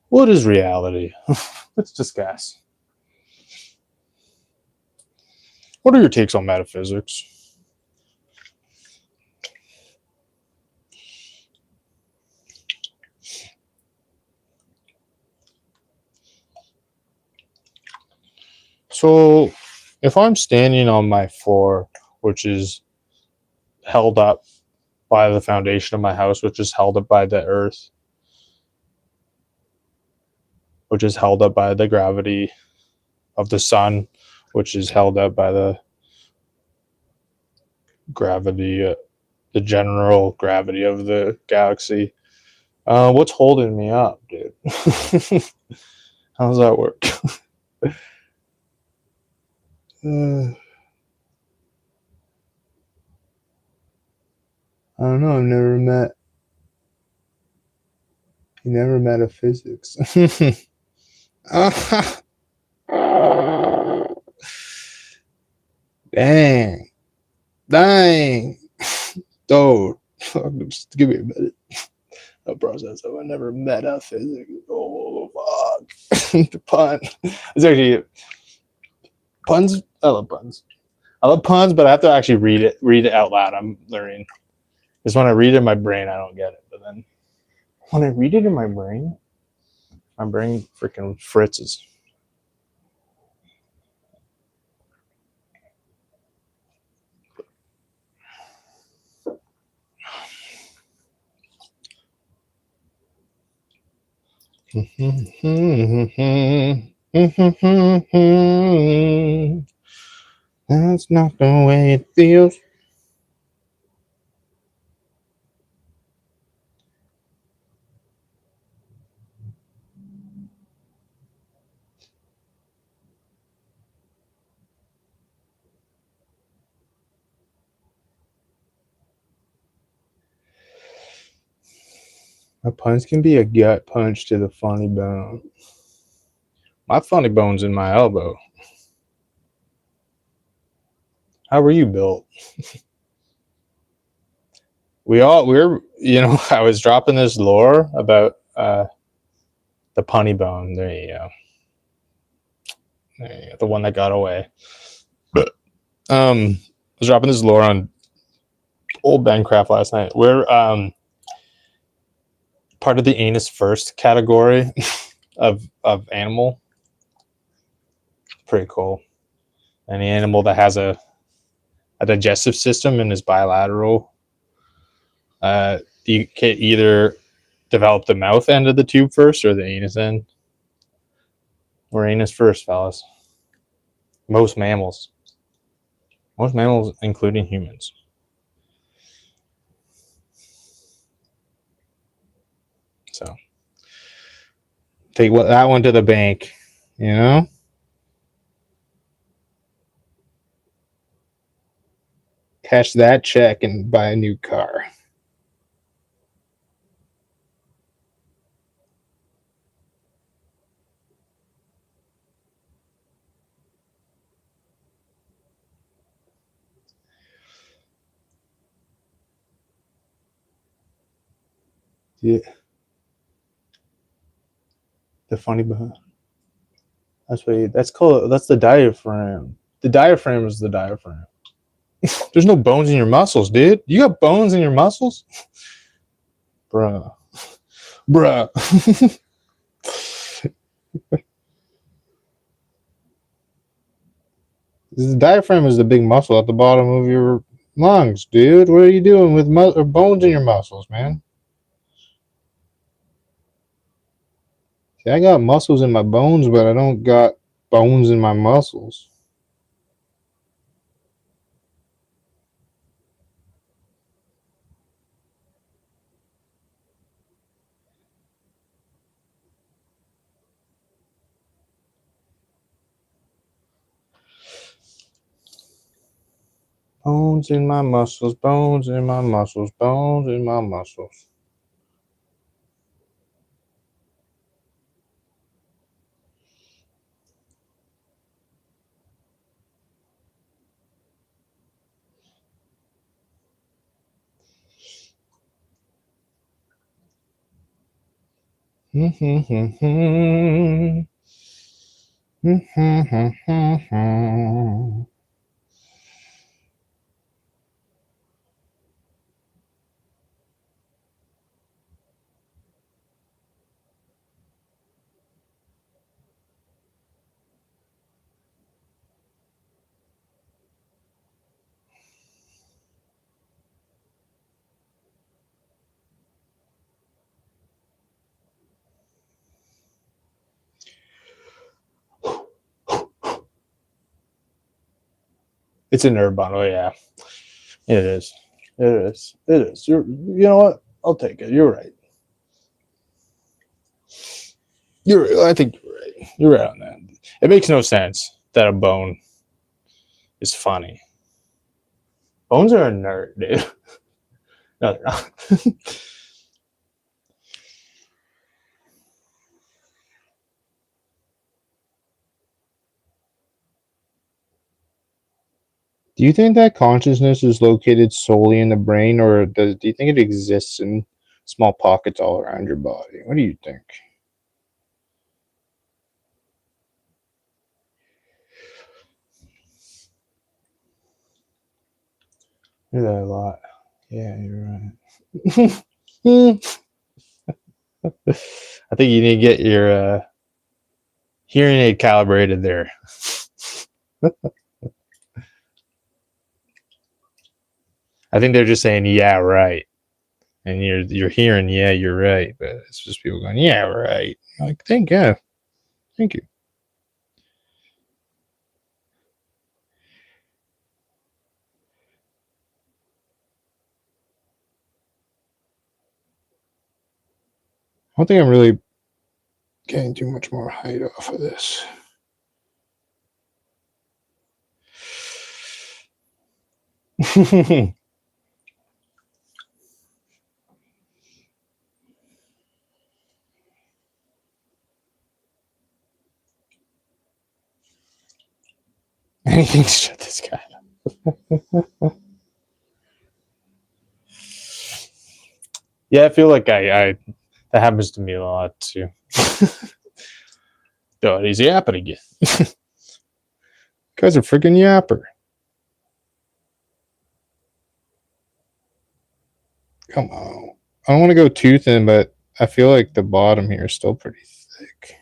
What is reality? Let's discuss. What are your takes on metaphysics? So, if I'm standing on my floor, which is held up by the foundation of my house, which is held up by the earth, which is held up by the gravity of the sun, which is held up by the gravity, the general gravity of the galaxy. What's holding me up, dude? How does that work? I don't know. I've never met a physics. Dang. Dang. Dude. Just give me a minute. A process of I never met a physics. Oh fuck. The pun. It's actually puns. I love puns. I love puns, but I have to actually read it out loud. I'm learning. Because when I read it in my brain, I don't get it. But then when I read it in my brain freaking fritzes. That's not the way it feels. My puns can be a gut punch to the funny bone. My funny bone's in my elbow. How were you built? We're I was dropping this lore about the punny bone. There you go. There you go. The one that got away. But I was dropping this lore on old Bencraft last night. We're part of the anus first category of animal. Pretty cool. Any animal that has a digestive system and is bilateral, you can either develop the mouth end of the tube first or the anus end. We're anus first, fellas. Most mammals, including humans. So take that one to the bank, you know. Cash that check and buy a new car. Yeah. The funny bone. That's called. That's the diaphragm. The diaphragm is the diaphragm. There's no bones in your muscles, dude. You got bones in your muscles, bruh. The diaphragm is the big muscle at the bottom of your lungs, dude. What are you doing with bones in your muscles, man? See, I got muscles in my bones, but I don't got bones in my muscles. Bones in my muscles, bones in my muscles, bones in my muscles. It's a nerve bundle, yeah. It is. It is. It is. You know what? I'll take it. You're right. I think you're right. You're right on that. It makes no sense that a bone is funny. Bones are a nerd, dude. No, they're not. Do you think that consciousness is located solely in the brain, or do you think it exists in small pockets all around your body? What do you think? I do that a lot. Yeah, you're right. I think you need to get your hearing aid calibrated there. I think they're just saying, "Yeah, right," and you're hearing, "Yeah, you're right," but it's just people going, "Yeah, right." Like, thank you. I don't think I'm really getting too much more height off of this. Anything to shut this guy up. Yeah, I feel like I that happens to me a lot too. God, he's yapping again. Guys are freaking yapper. Come on. I don't want to go too thin, but I feel like the bottom here is still pretty thick.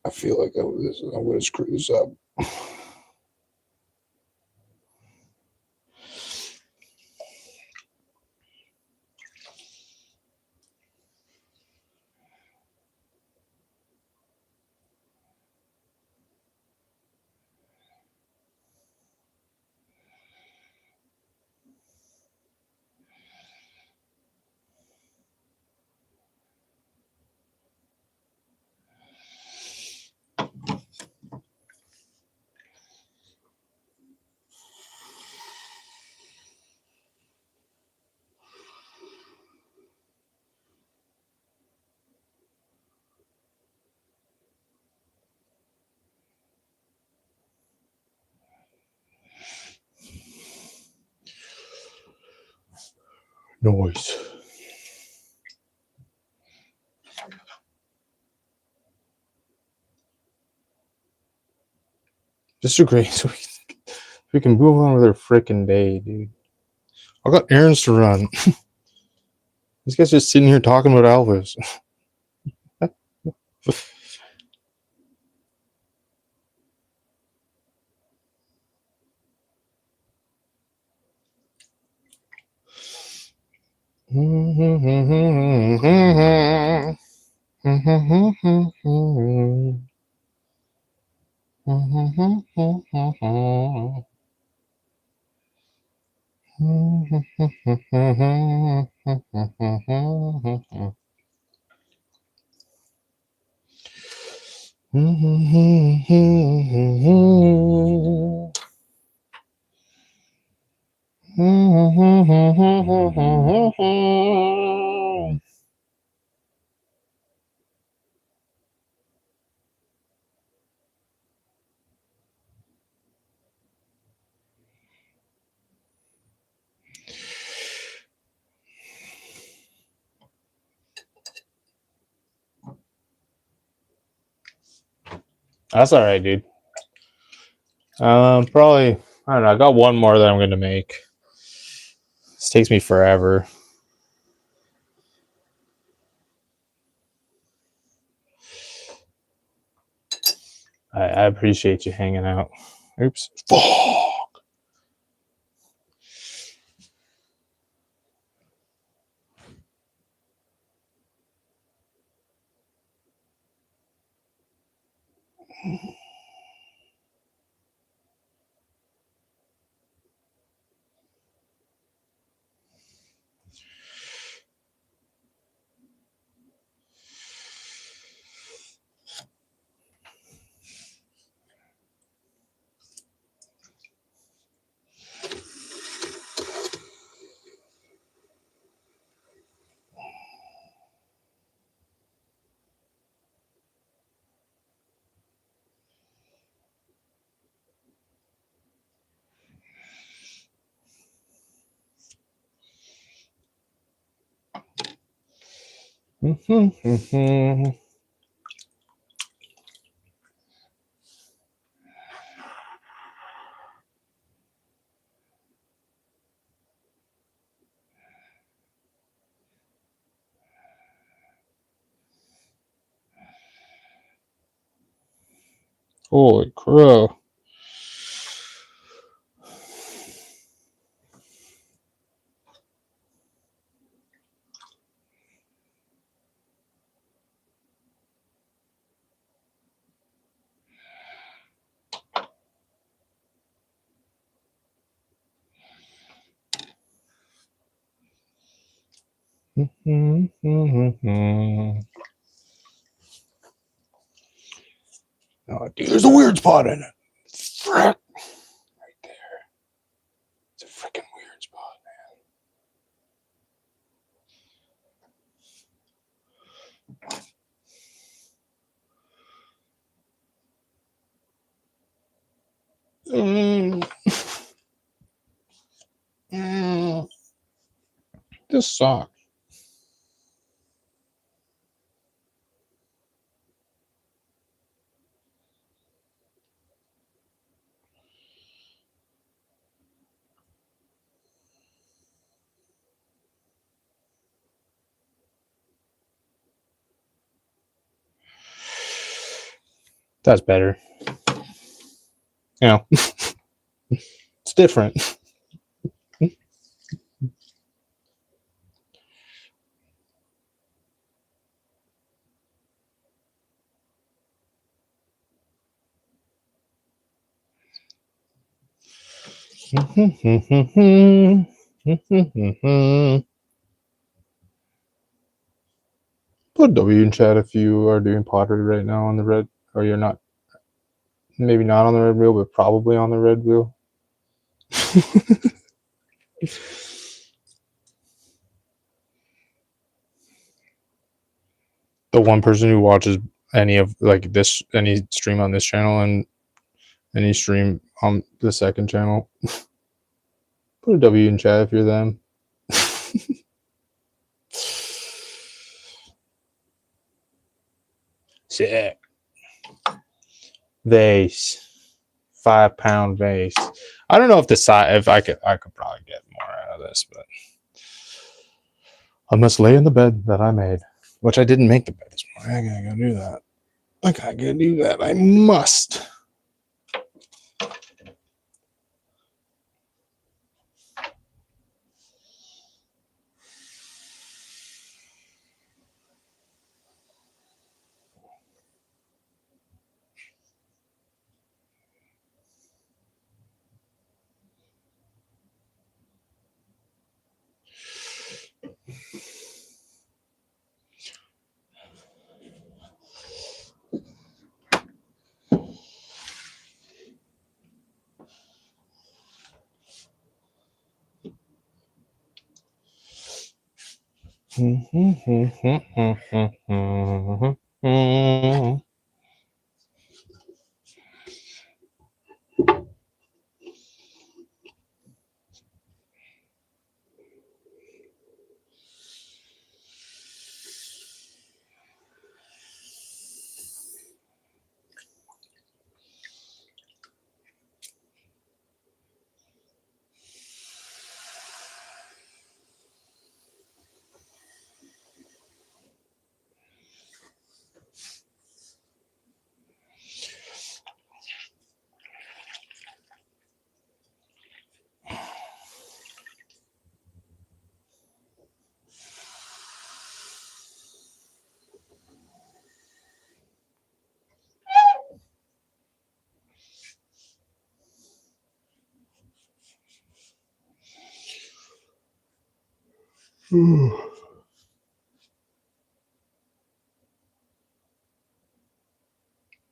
I feel like I'm going to screw this up. Noise. Just agree so we can move on with our freaking day, dude. I got errands to run. This guy's just sitting here talking about Elvis. That's all right, dude. Probably. I don't know. I got one more that I'm gonna make. This takes me forever. I appreciate you hanging out. Oops. Fuck. Holy crow. Oh, dude, there's a weird spot in it. Frick. Right there. It's a freaking weird spot, man. This sucks. That's better. You know, it's different. Put W in chat if you are doing pottery right now on the red, or you're not. Maybe not on the red wheel, but probably on the red wheel. The one person who watches any of like this, any stream on this channel and any stream on the second channel, put a W in chat if you're them. Sick. Vase. 5 pound vase. I don't know if the size, if I could probably get more out of this, but I must lay in the bed that I made, which I didn't make the bed this morning. I gotta go do that. I gotta go do that. I must.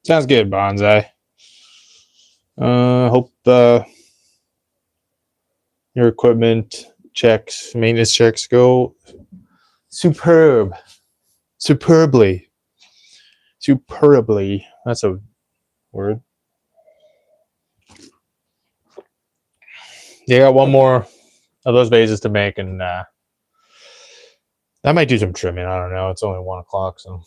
Sounds good, Bonsai. Hope your equipment checks, maintenance checks go superbly. That's a word. Yeah, got one more of those vases to make, and I might do some trimming. I don't know. It's only 1 o'clock, so.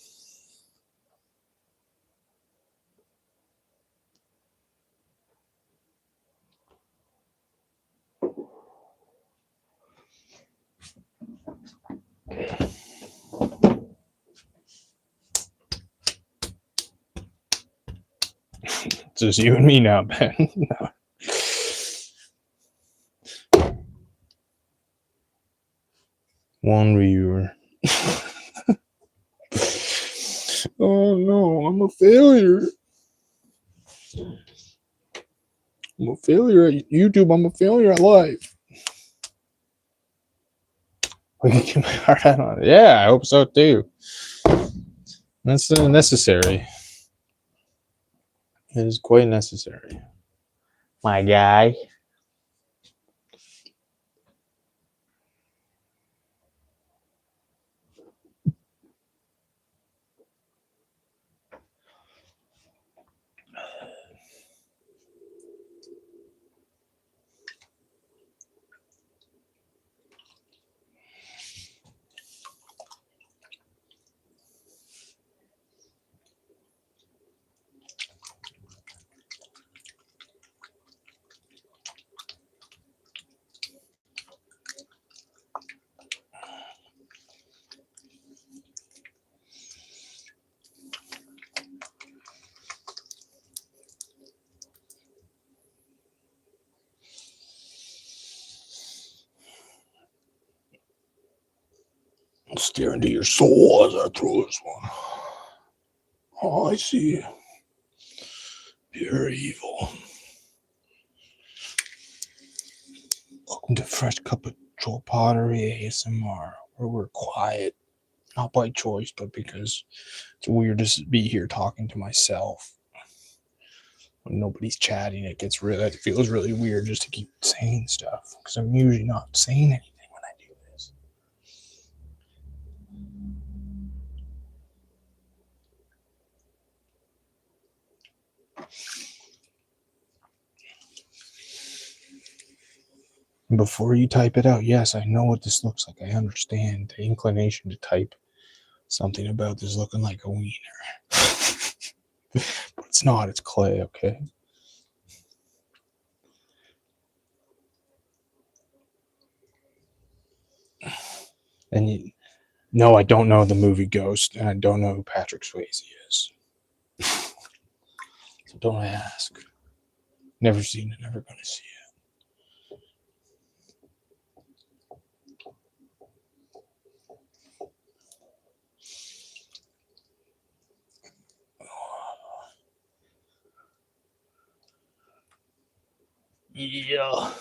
It's just you and me now, Ben. No. One viewer. Oh no, I'm a failure. I'm a failure at YouTube. I'm a failure at life. We can keep my heart out on it. Yeah, I hope so too. That's necessary. It is quite necessary. My guy. I'll stare into your soul as I throw this one. Oh, I see. Pure evil. Welcome to Fresh Cup of Joel Pottery ASMR, where we're quiet, not by choice, but because it's weird to be here talking to myself. When nobody's chatting, it feels really weird just to keep saying stuff, because I'm usually not saying anything when I do this. And before you type it out, yes, I know what this looks like. I understand the inclination to type something about this looking like a wiener. But it's not, it's clay, okay? And no, I don't know the movie Ghost, and I don't know who Patrick Swayze is. So don't ask. Never seen it, never gonna see it. Yeah.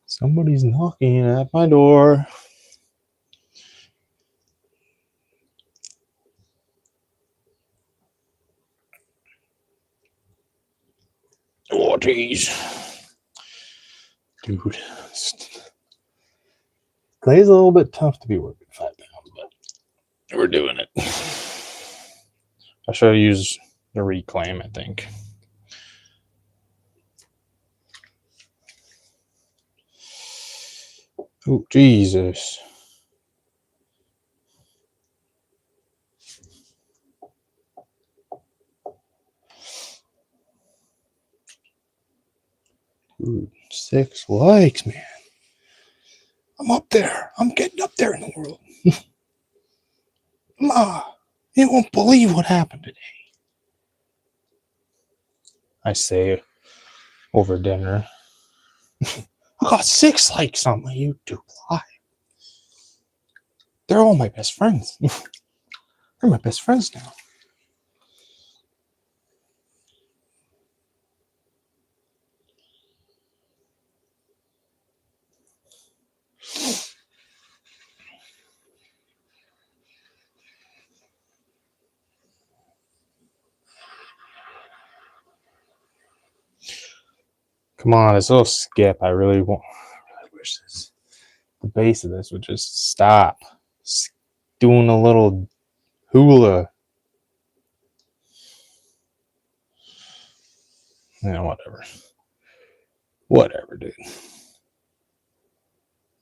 Somebody's knocking at my door. Oh, jeez. Dude. Clay's a little bit tough to be working 5 pounds, but we're doing it. I should use the reclaim, I think. Oh, Jesus. Dude, 6 likes, man. I'm up there. I'm getting up there in the world. Ma, you won't believe what happened today. I say over dinner. I got 6 likes on my YouTube live. They're all my best friends. They're my best friends now. Come on, this little skip. I really wish the base of this would just stop doing a little hula. Yeah, whatever. Whatever, dude.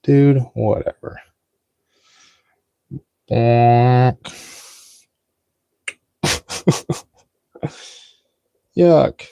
Dude, whatever. Yuck.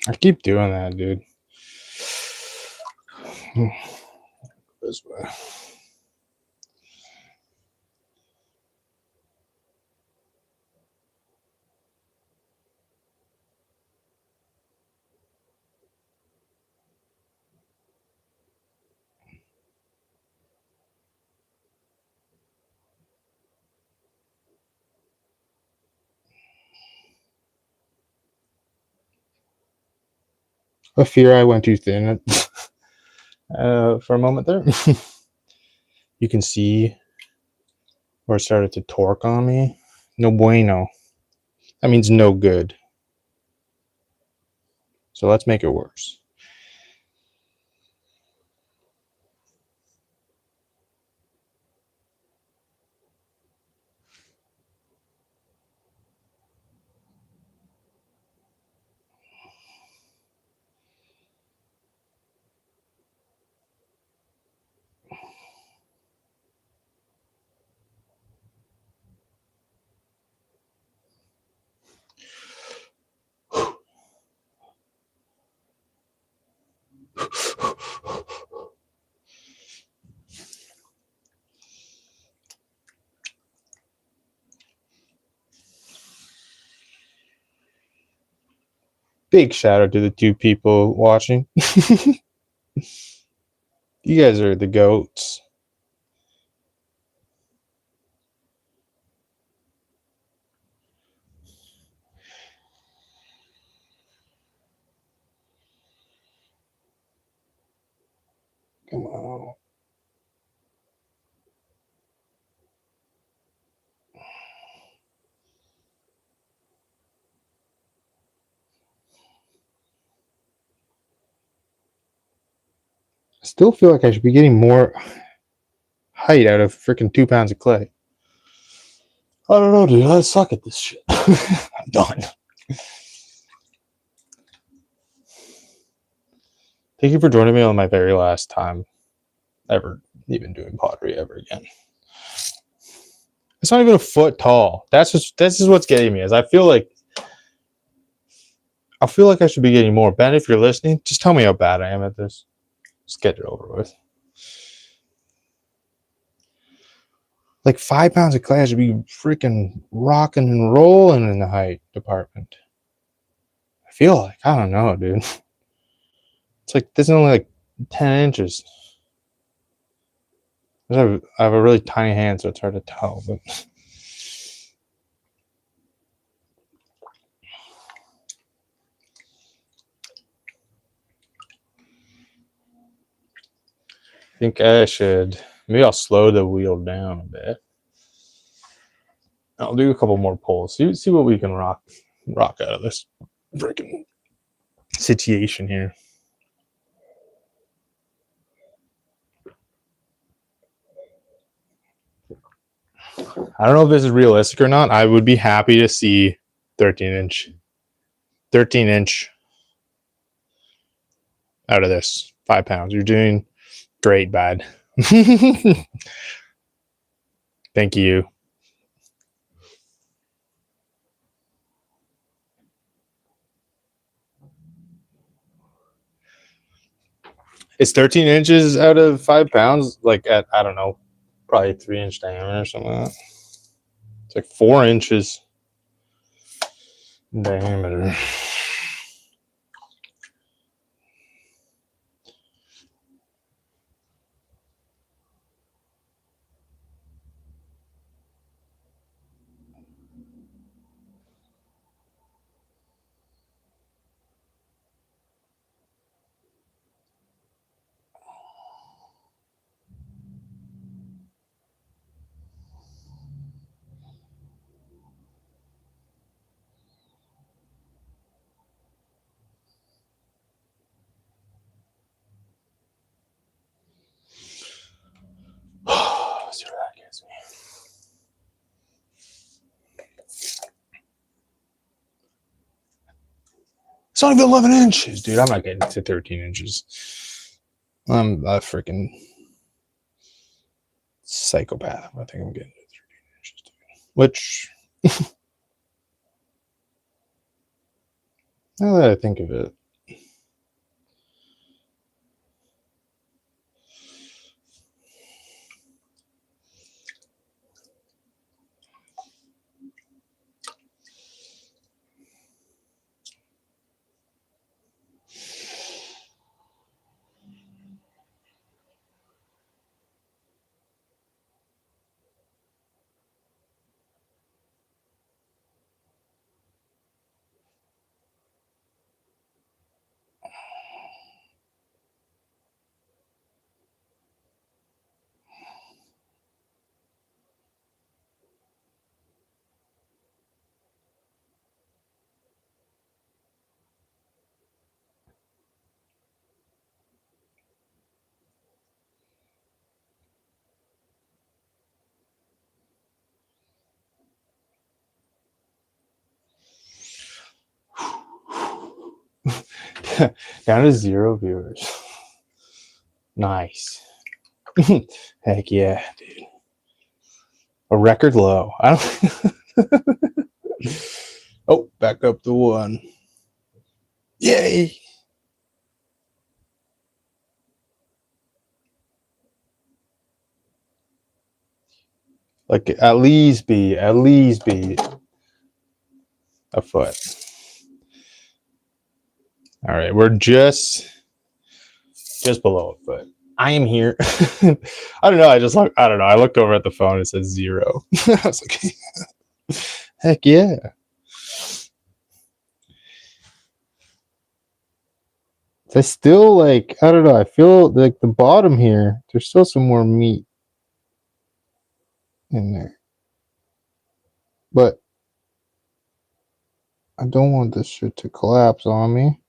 I keep doing that, dude. This way. I fear I went too thin for a moment there. You can see where it started to torque on me. No bueno. That means no good. So let's make it worse. Big shout out to the 2 people watching. You guys are the goats. Come on. I still feel like I should be getting more height out of freaking 2 pounds of clay. I don't know, dude. I suck at this shit. I'm done. Thank you for joining me on my very last time ever even doing pottery ever again. It's not even a foot tall. This is what's getting me. Is I feel like I should be getting more. Ben, if you're listening, just tell me how bad I am at this. Just get it over with. Like 5 pounds of clay, I should be freaking rocking and rolling in the height department. I feel like, I don't know, dude. It's like this is only like 10 inches. I have a really tiny hand, so it's hard to tell. But I think I should, maybe I'll slow the wheel down a bit. I'll do a couple more pulls. See what we can rock out of this freaking situation here. I don't know if this is realistic or not. I would be happy to see 13 inch out of this. 5 pounds. You're doing great, bud. Thank you. Is 13 inches out of 5 pounds like at, I don't know, probably 3-inch diameter or something like that? It's like 4 inches diameter. Let's see what that gets me. It's not even 11 inches, dude. I'm not getting to 13 inches. I'm a freaking psychopath. I think I'm getting to 13 inches, dude. Which, now that I think of it, down to 0 viewers. Nice. Heck yeah, dude. A record low. I don't. Oh, back up to 1. Yay. Like at least be a foot. All right, we're just below a foot. I am here. I don't know. I don't know. I looked over at the phone. It says 0. I was like, heck yeah. I still like, I don't know. I feel like the bottom here, there's still some more meat in there. But I don't want this shit to collapse on me.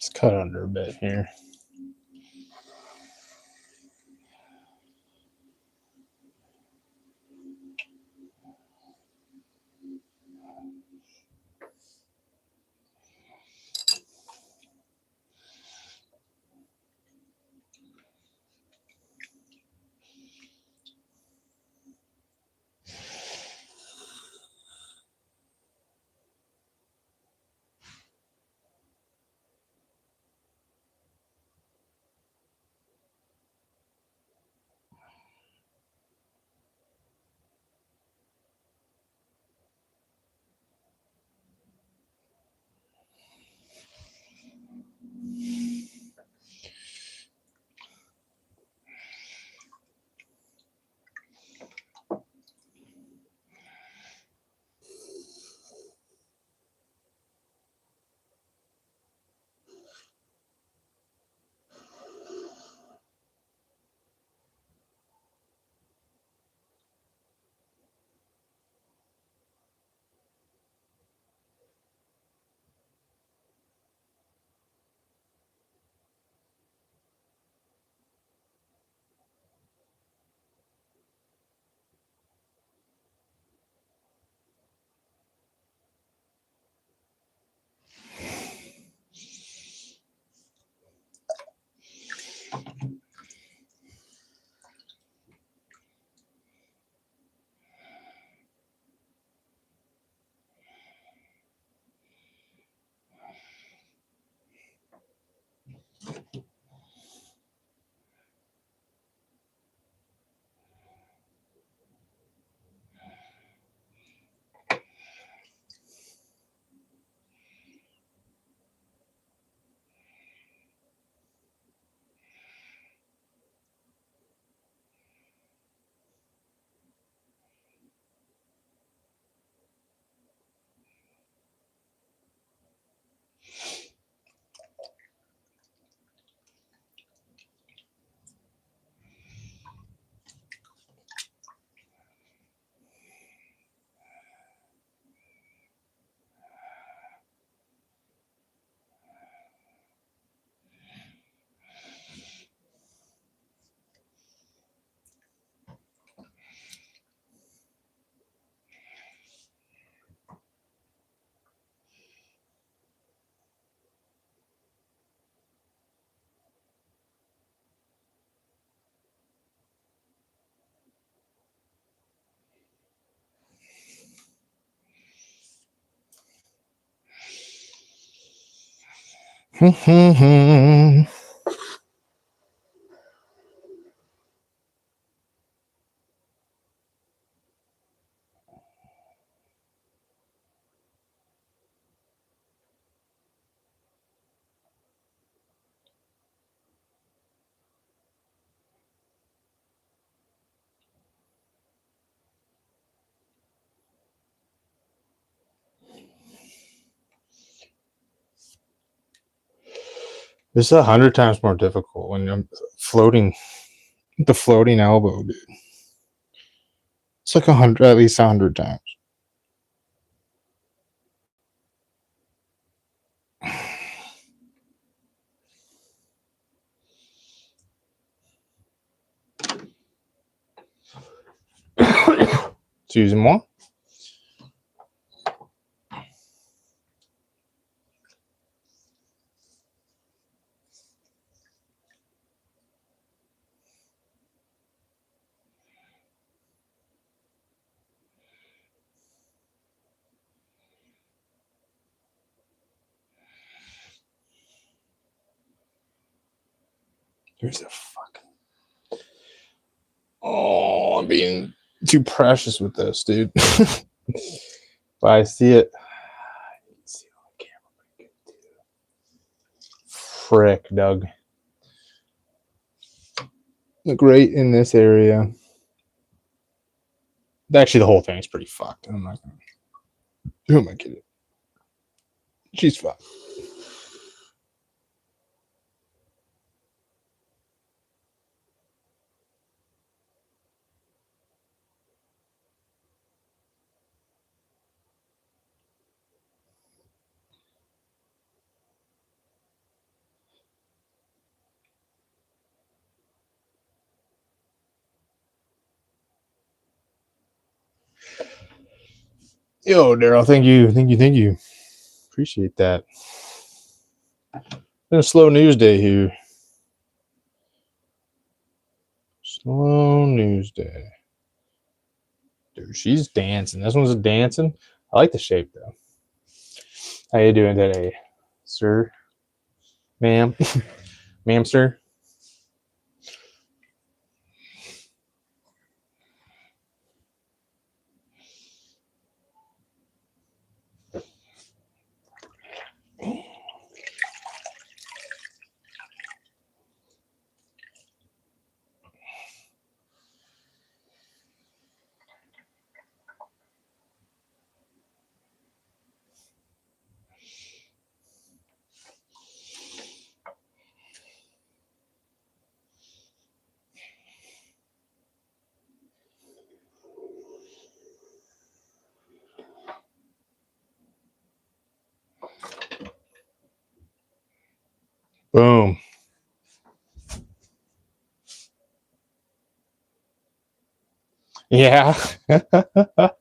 Let's cut under a bit here. It's 100 times more difficult when you're floating. The floating elbow, dude. It's like 100, at least 100 times. Excusez-moi. Here's a fucking. Oh, I'm being too precious with this, dude. But I see it. I can see it on camera pretty good, too. Frick, Doug. Look right in this area. Actually, the whole thing's pretty fucked. I'm not gonna. Who am I kidding? She's fucked. Yo, Daryl, thank you. Appreciate that. Been a slow news day here. Slow news day. Dude, she's dancing. This one's dancing. I like the shape, though. How you doing today, sir? Ma'am? Ma'am, sir? Boom. Yeah. What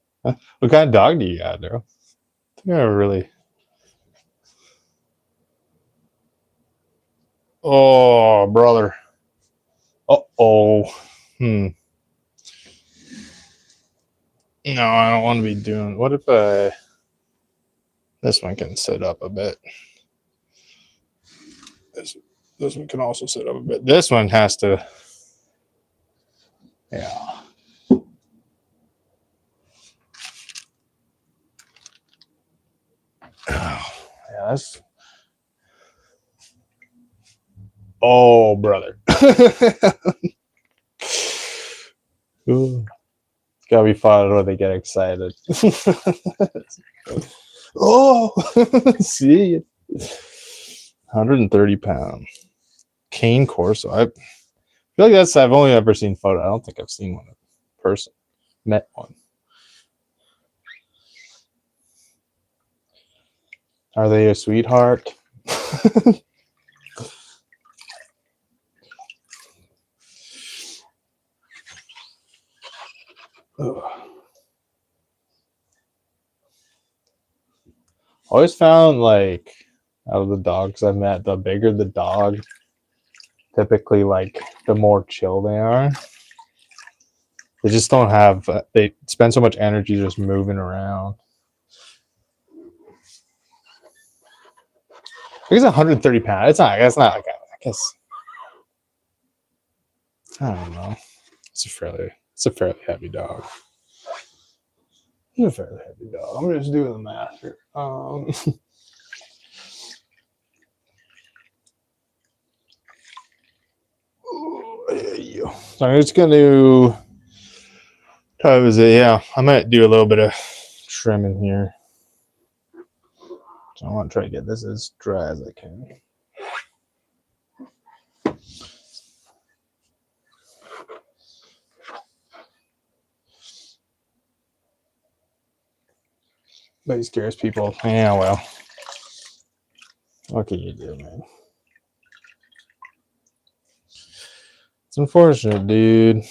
kind of dog do you got, Daryl? I think I really. Oh, brother. Oh. No, I don't want to be doing. What if I. This one can sit up a bit. This one can also sit up a bit. This one has to. Yeah. Yeah, that's. Oh, brother. Ooh. It's gotta be fun when they get excited. Oh, see, 130 pound cane Corso. I feel like I've only ever seen photo. I don't think I've seen one in person. Met one. Are they a sweetheart? Always found like out of the dogs I've met, the bigger the dog, typically like the more chill they are. They just don't have. They spend so much energy just moving around. He's 130 pounds. It's not. That's not like I guess. I don't know. It's a fairly heavy dog. It's a fairly heavy dog. I'm just doing the math here. So I'm just going to. How was it? Yeah, I might do a little bit of trimming here. So I want to try to get this as dry as I can. But he scares people. Yeah, well. What can you do, man? It's unfortunate, dude.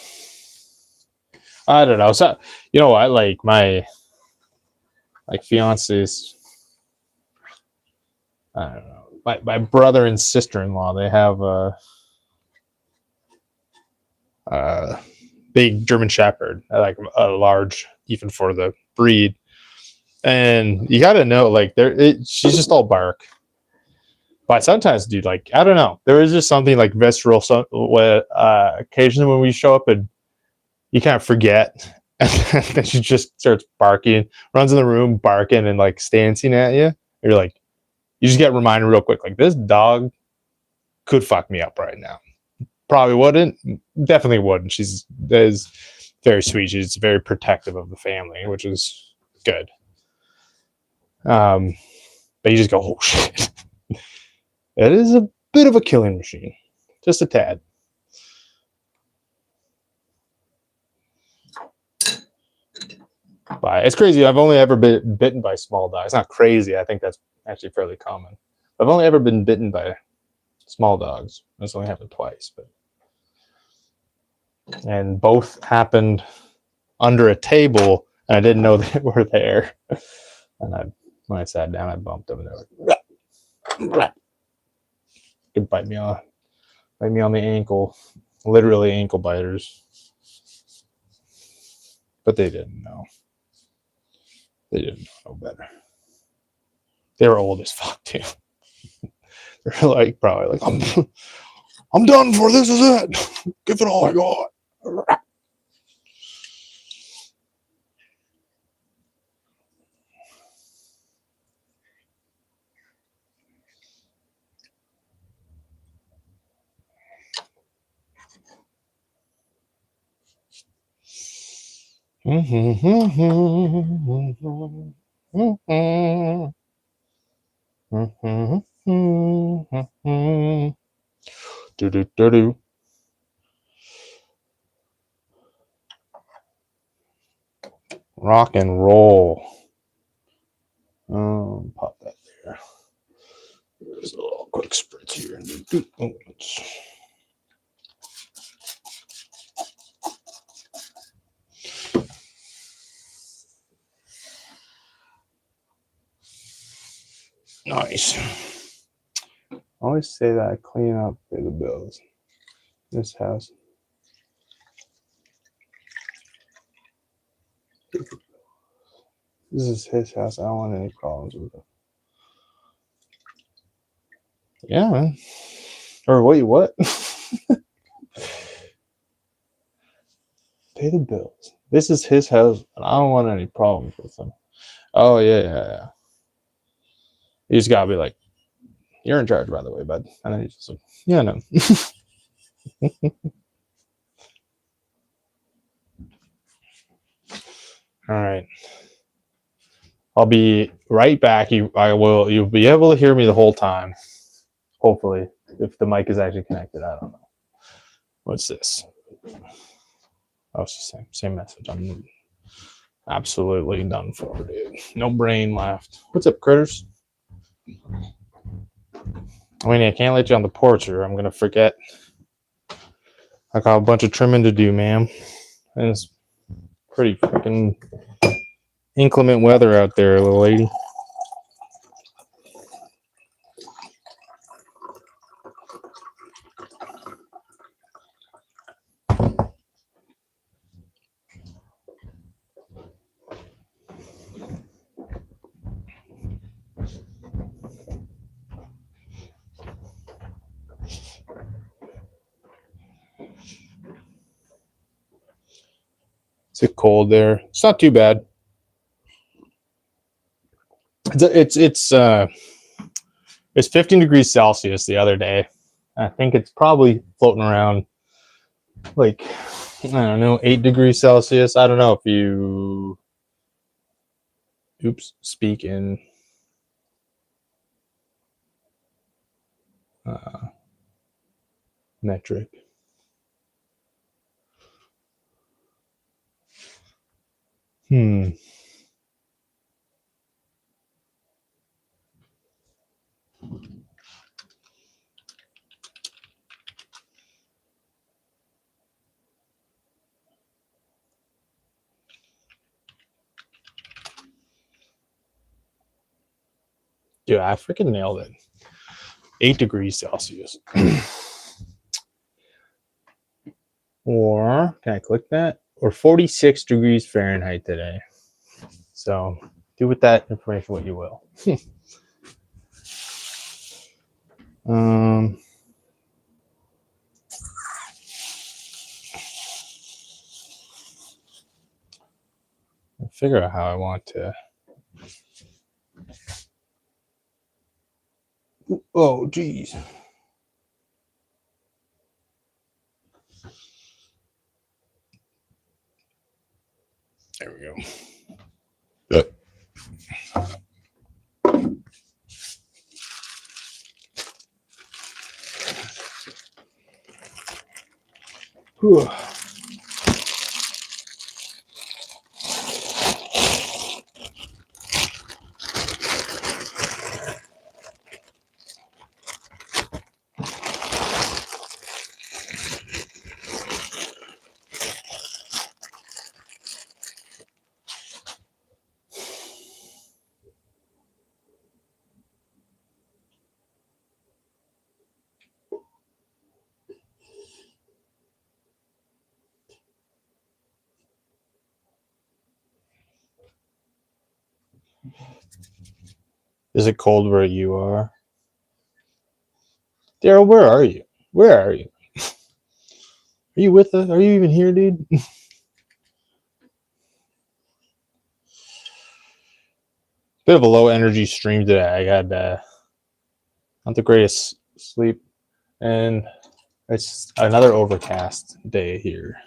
I don't know. So, you know what? Like my fiance's, I don't know. My brother and sister-in-law, they have a big German Shepherd, like a large, even for the breed. And you got to know, like, she's just all bark. But sometimes, dude, like, I don't know. There is just something like visceral. So, occasionally when we show up and you kind of forget, and then she just starts barking, runs in the room barking and like stancing at you. You're like, you just get reminded real quick, like, this dog could fuck me up right now. Probably wouldn't. Definitely wouldn't. She's very sweet. She's very protective of the family, which is good. But you just go, oh shit. It is a bit of a killing machine. Just a tad. But it's crazy. I've only ever been bitten by small dogs. It's not crazy. I think that's actually fairly common. I've only ever been bitten by small dogs. That's only happened twice, and both happened under a table, and I didn't know they were there. And when I sat down, I bumped them, and they're like, could bite me on the ankle, literally ankle biters. But they didn't know. They didn't know better. They were old as fuck too. They're like probably like, I'm done for. This is it. Give it all I got. Do. Rock and roll. Pop that there. There's a little quick spritz here. Nice. I always say that I clean up for the bills. This house. This is his house. I don't want any problems with it. Yeah, man. Or wait, what? Pay the bills. This is his house, and I don't want any problems with him. Oh, yeah. You just gotta be like, you're in charge, by the way, bud. And then he's just like, yeah, no. All right. I'll be right back. You'll be able to hear me the whole time. Hopefully, if the mic is actually connected. I don't know. What's this? Oh, it's the same message. I'm absolutely done for, dude. No brain left. What's up, critters? I mean, I can't let you on the porch or I'm going to forget. I got a bunch of trimming to do, ma'am. And it's pretty freaking inclement weather out there, little lady. It's cold there. It's not too bad. It's 15 degrees Celsius the other day. I think it's probably floating around like, I don't know, 8 degrees Celsius. I don't know if you speak in metric. Dude, I freaking nailed it. 8 degrees Celsius. Or, can I click that? Or 46 degrees Fahrenheit today. So, do with that information what you will. I'll figure out how I want to. Oh, geez. There we go. Good. Whew. Is it cold where you are? Daryl, where are you? Where are you? Are you with us? Are you even here, dude? Bit of a low energy stream today. I had not the greatest sleep, and it's another overcast day here.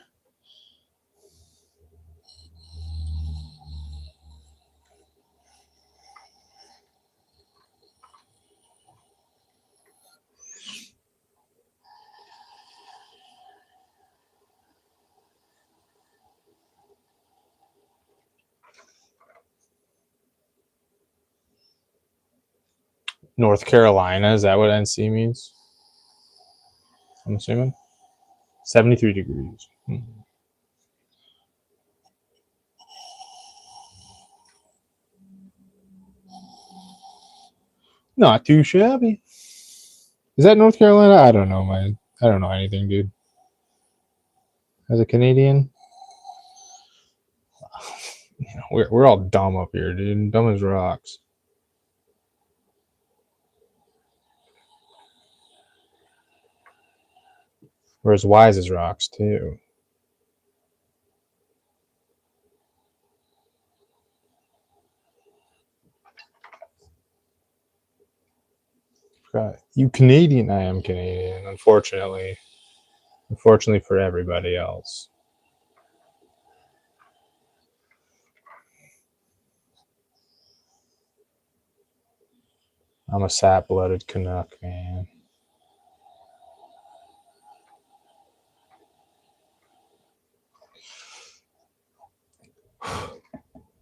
North Carolina, is that what NC means? I'm assuming 73 degrees. Not too shabby. Is that North Carolina? I don't know, man. I don't know anything, dude. As a Canadian, you know, we're all dumb up here, dude. Dumb as rocks. We're as wise as rocks too. You Canadian? I am Canadian, unfortunately. Unfortunately for everybody else. I'm a sap-blooded Canuck, man.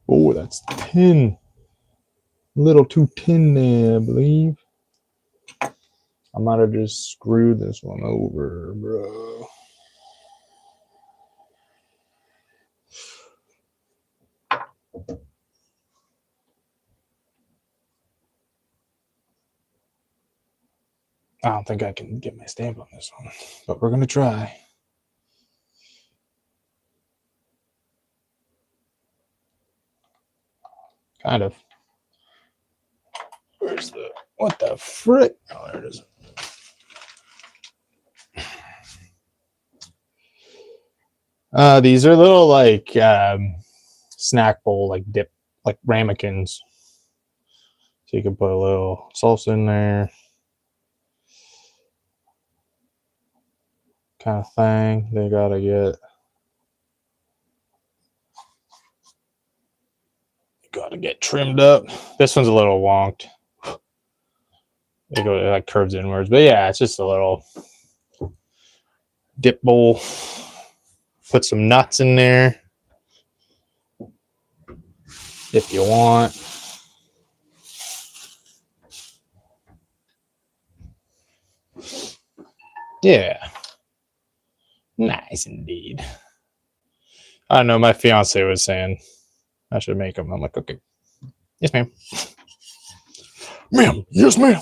Oh, that's 10. A little too 10 there, I believe. I might have just screwed this one over, bro. I don't think I can get my stamp on this one, but we're going to try. Kind of. Where's the... What the frick? Oh, there it is. These are little like snack bowl like dip like ramekins. So you can put a little salsa in there, kind of thing. They gotta get trimmed up. This one's a little wonked. It like curves inwards, but yeah, it's just a little dip bowl. Put some nuts in there if you want. Yeah, nice indeed. I don't know. My fiance was saying I should make them. I'm like, okay, yes, ma'am. Ma'am, yes, ma'am.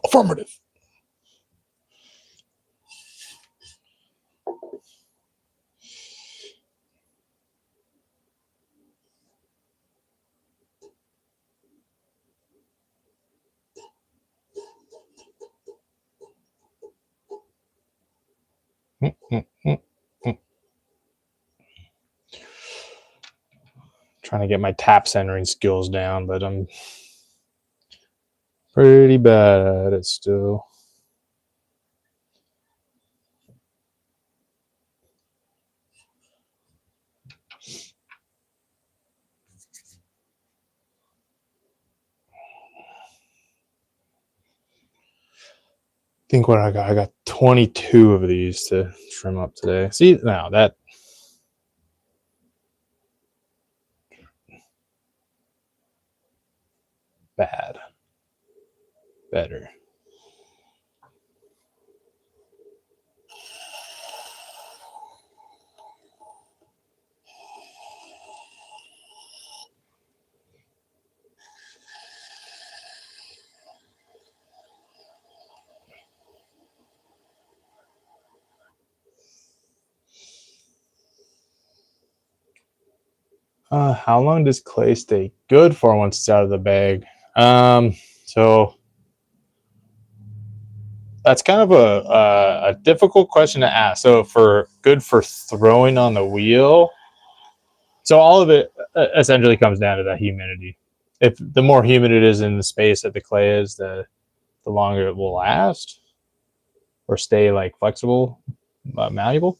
Affirmative. Trying to get my tap centering skills down, but I'm pretty bad at it still. Think what I got 22 of these to trim up today. See, now that bad. Better. How long does clay stay good for once it's out of the bag? So that's kind of a difficult question to ask. So for good for throwing on the wheel, so all of it essentially comes down to that humidity. If the more humid it is in the space that the clay is, the longer it will last or stay like flexible, malleable.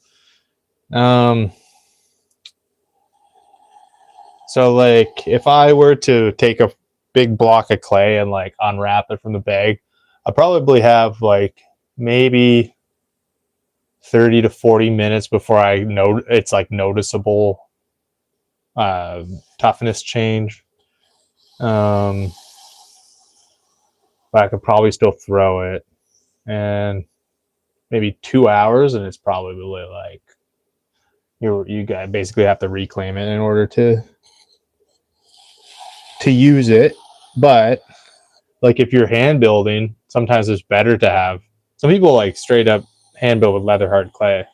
So like if I were to take a big block of clay and like unwrap it from the bag, I probably have like maybe 30 to 40 minutes before I know it's like noticeable toughness change. But I could probably still throw it, and maybe 2 hours, and it's probably like you guys basically have to reclaim it in order to use it. But like if you're hand building, sometimes it's better to have some people like straight up hand build with leather hard clay.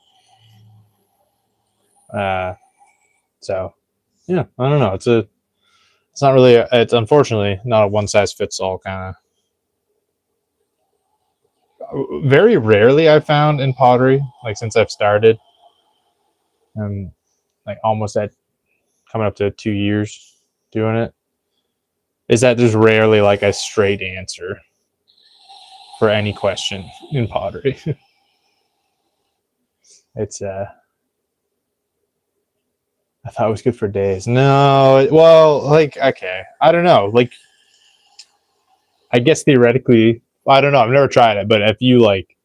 So yeah, I don't know. It's not really it's unfortunately not a one size fits all kind of. Very rarely I've found in pottery, like since I've started, and like almost at coming up to 2 years doing it, is that there's rarely like a straight answer for any question in pottery. It's I thought it was good for days. No, well, like okay, I don't know. Like I guess theoretically, I don't know. I've never tried it, but if you like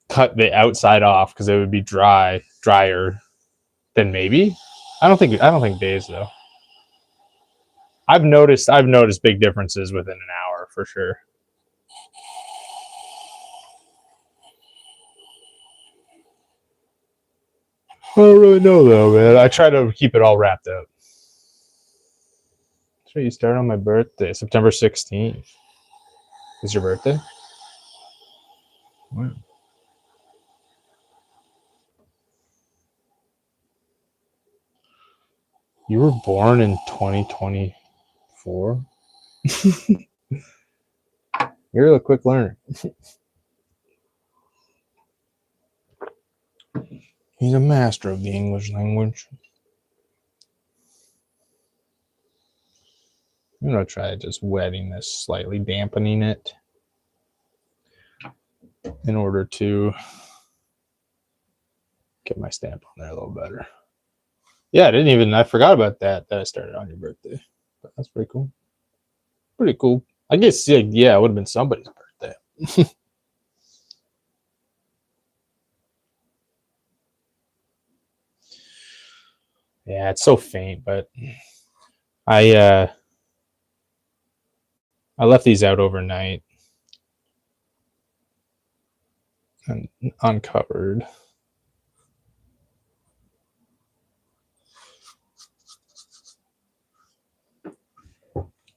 cut the outside off because it would be drier, then maybe. I don't think days though. I've noticed big differences within an hour for sure. I don't really know though, man. I try to keep it all wrapped up. So you start on my birthday, September 16th. Is your birthday? Wow. You were born in 2024? You're a quick learner. He's a master of the English language. I'm going to try just wetting this, slightly dampening it in order to get my stamp on there a little better. Yeah, I forgot about that I started on your birthday. But that's pretty cool. Pretty cool. I guess, yeah, it would have been somebody's birthday. Yeah, it's so faint, but I left these out overnight and uncovered.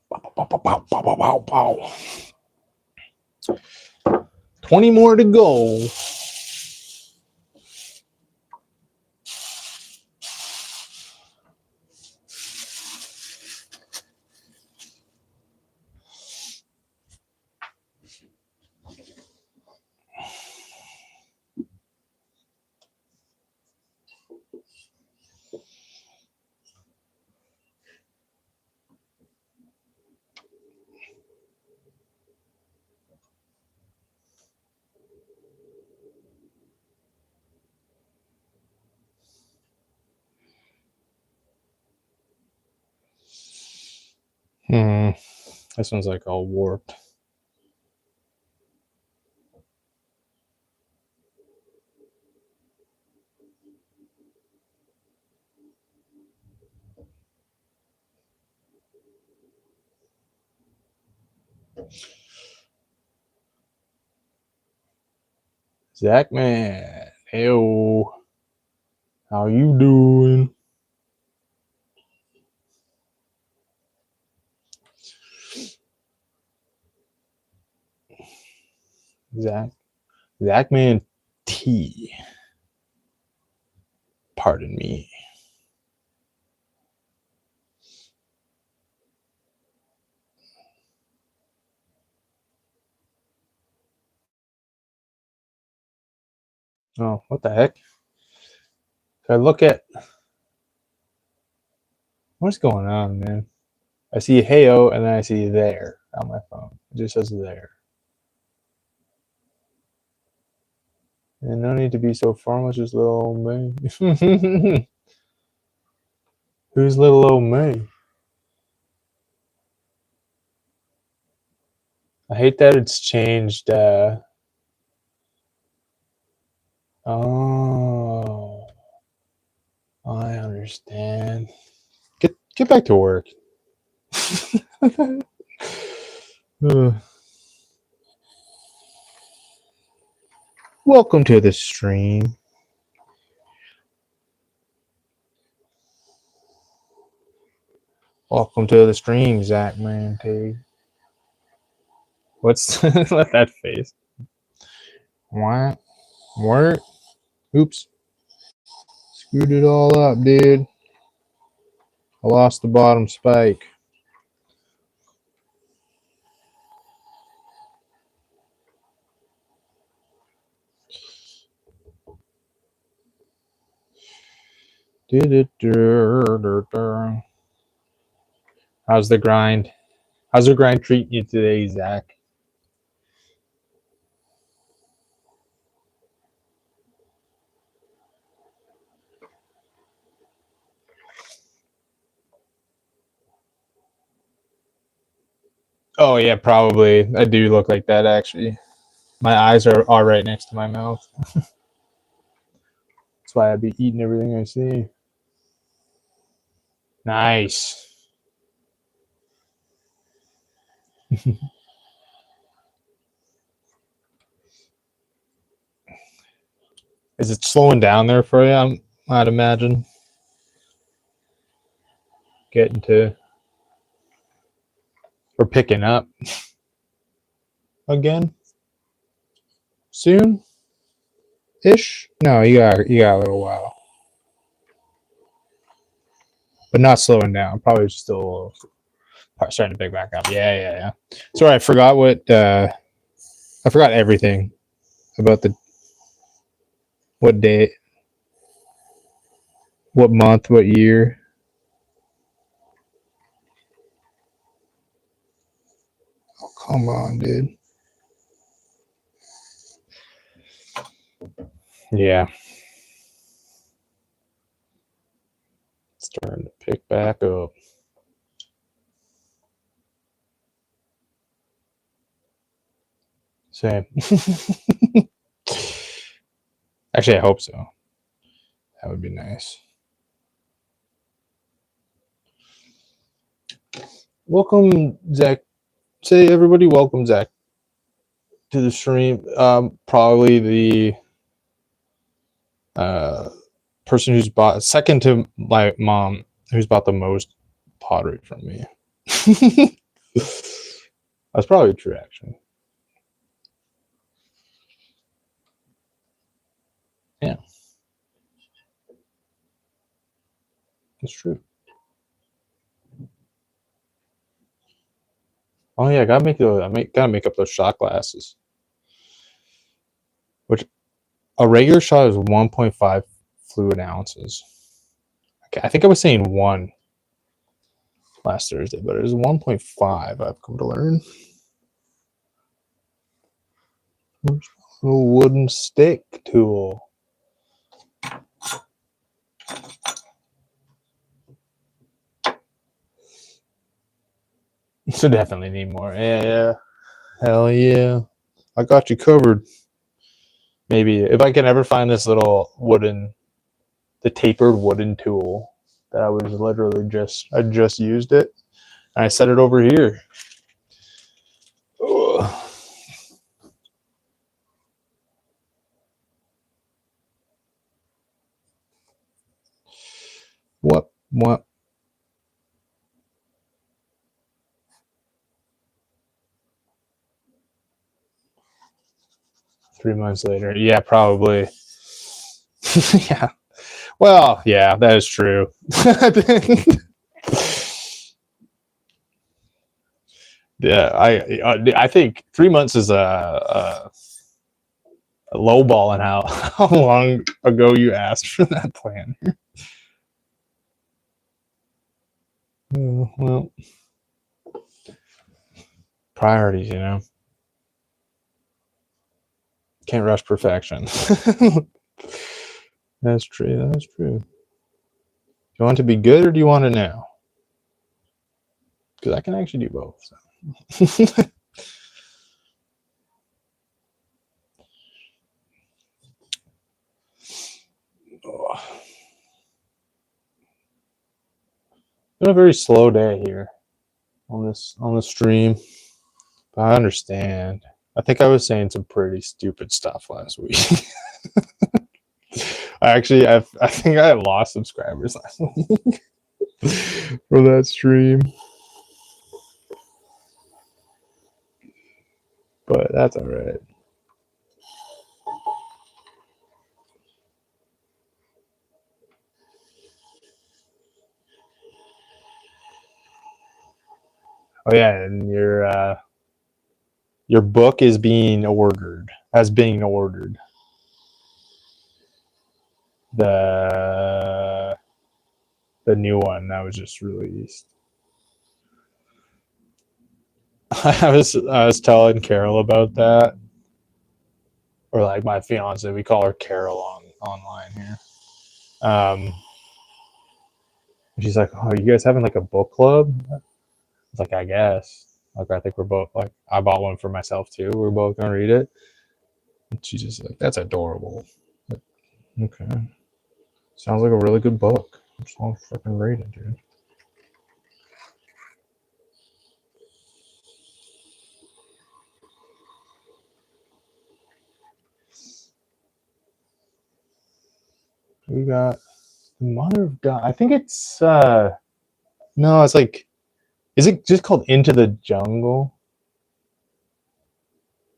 Bow, bow, bow, 20 more to go. This one's like all warped. Zach, man, heyo, how you doing? Zach, man, T. Pardon me. Oh, what the heck? I look at what's going on, man. I see heyo and then I see there on my phone. It just says there. And no need to be so formal, just little old me. Who's little old me? I hate that it's changed. Oh, I understand. Get back to work. Welcome to the stream. Welcome to the stream, Zach Man T. What's let that face? What? What? Oops. Screwed it all up, dude. I lost the bottom spike. How's the grind? How's the grind treating you today, Zach? Oh yeah, probably. I do look like that actually. My eyes are right next to my mouth. That's why I'd be eating everything I see. Nice. Is it slowing down there for you? I'd imagine. Getting to or picking up again soon ish. No, you got a little while, but not slowing down. Probably still starting to pick back up. Yeah. Sorry, I forgot I forgot everything about what day What month? What year? Oh, come on, dude. Yeah. It's starting to pick back up. Same. Actually, I hope so. That would be nice. Welcome, Zach. Say, everybody, welcome, Zach, to the stream. Probably the person who's bought, second to my mom, who's bought the most pottery from me. That's probably true, actually. Yeah, that's true. Oh yeah, gotta make up those shot glasses. Which a regular shot is 1.5 fluid ounces. Okay, I think I was saying 1 last Thursday, but it was 1.5. I've come to learn. A wooden stick tool. So definitely need more. Yeah. Hell yeah. I got you covered. Maybe if I can ever find this little the tapered wooden tool that I was literally I just used it. And I set it over here. Ugh. What? 3 months later. Yeah, probably. Yeah. Well, yeah, that is true. Yeah, I think 3 months is a low ball in how long ago you asked for that plan. Well, priorities, can't rush perfection. That's true. That's true. Do you want it to be good or do you want it now? Because I can actually do both. So. Oh. Been a very slow day here on the stream. But I understand. I think I was saying some pretty stupid stuff last week. I think I lost subscribers last week for that stream. But that's all right. Oh yeah, and your book is being ordered. The new one that was just released. I was telling Carol about that, or like my fiance. We call her Carol online here. She's like, "Oh, you guys having like a book club?" I was like, "I guess." Like, I think we're both like, I bought one for myself too. We're both gonna read it. And she's just like, "That's adorable." Like, okay, sounds like a really good book. I'm just gonna freaking read it, dude. We got the Mother of God. I think it's no, it's like, is it just called Into the Jungle?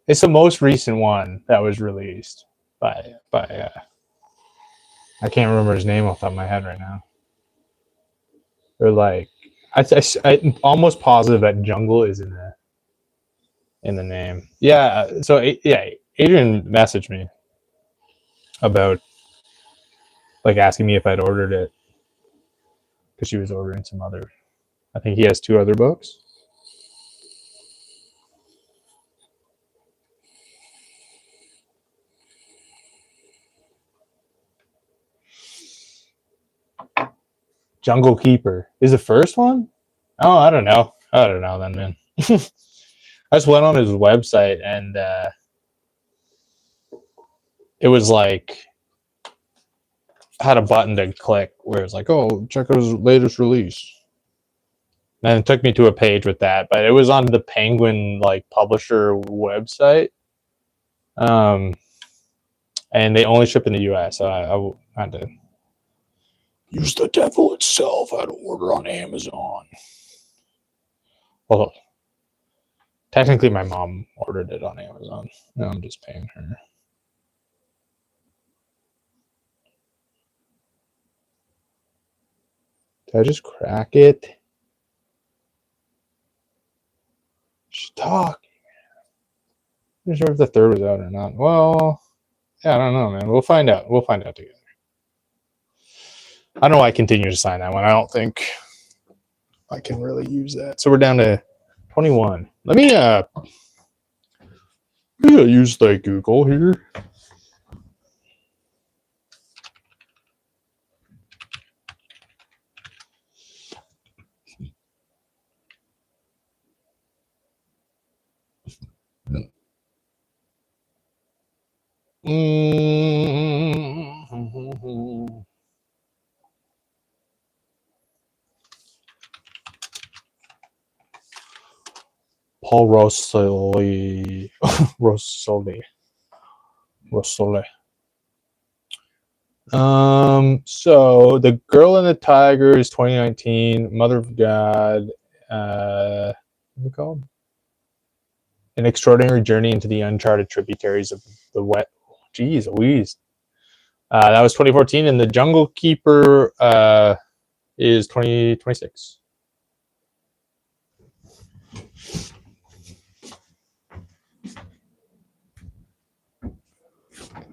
It's the most recent one that was released by I can't remember his name off the top of my head right now. They're like, I'm almost positive that jungle is in the name. Yeah. So yeah, Adrian messaged me about like asking me if I'd ordered it, because she was ordering some other. I think he has 2 other books. Jungle Keeper is the first one. Oh, I don't know. I don't know then, man. I just went on his website and it was like had a button to click where it's like, oh, check out his latest release. And it took me to a page with that, but it was on the Penguin like publisher website. And they only ship in the US, so I had to use the devil itself. I had to order on Amazon. Well, technically my mom ordered it on Amazon. No, I'm just paying her. Did I just crack it? She's talking. I'm not sure if the 3rd was out or not. Well, yeah, I don't know, man. We'll find out. We'll find out together. I don't know why I continue to sign that one. I don't think I can really use that. So we're down to 21. Let me use the Google here. Paul Rossoli. So The Girl and the Tiger is 2019. Mother of God. What's it called? An Extraordinary Journey into the Uncharted Tributaries of the Wet. Jeez Louise. That was 2014, and The Jungle Keeper is 2026.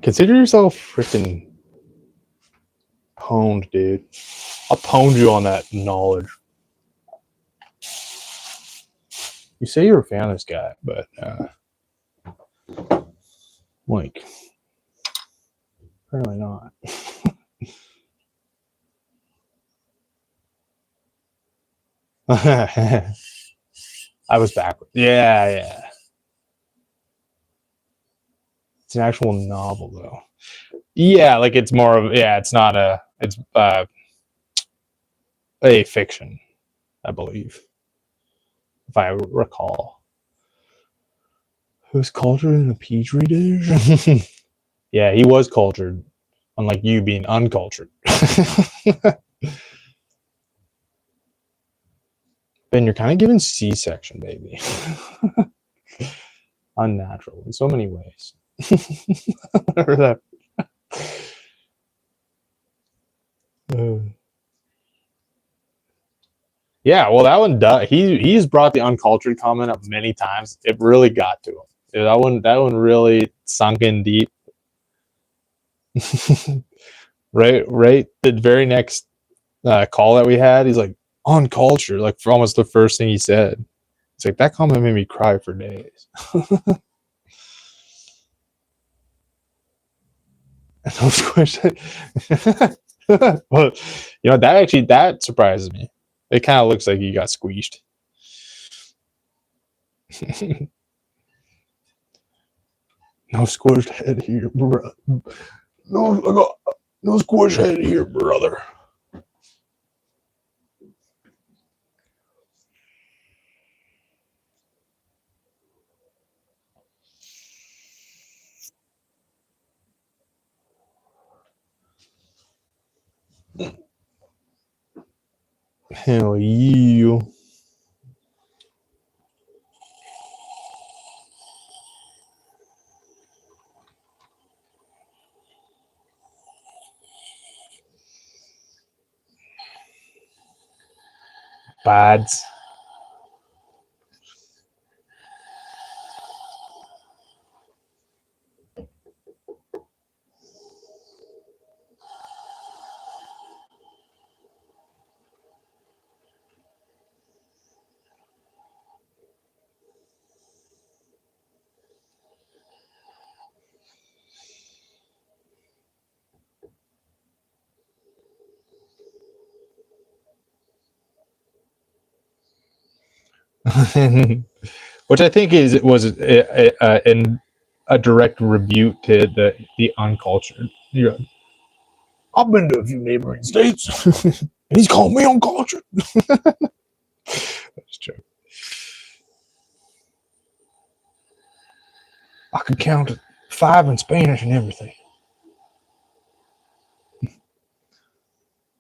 Consider yourself freaking pwned, dude. I'll pwned you on that knowledge. You say you're a fan of this guy, but like, apparently not. I was backwards. Yeah. It's an actual novel, though. Yeah, like it's more of it's not a it's a fiction, I believe, if I recall. Who's cultured in a petri dish? Yeah, he was cultured, unlike you being uncultured. Ben, you're kind of giving C-section, baby. Unnatural in so many ways. Whatever that. Yeah, well, that one does. He's brought the uncultured comment up many times. It really got to him. That one really sunk in deep. right. The very next call that we had, he's like, uncultured, like for almost the first thing he said. It's like that comment made me cry for days. No squish. Well, that surprises me. It kind of looks like he got squeezed. No squished head here, bro. No squish head here, brother. Hell yeah. Bads. Which I think was in a direct rebuke to the uncultured. Yeah, I've been to a few neighboring states, and he's called me uncultured. That's true. I could count 5 in Spanish and everything.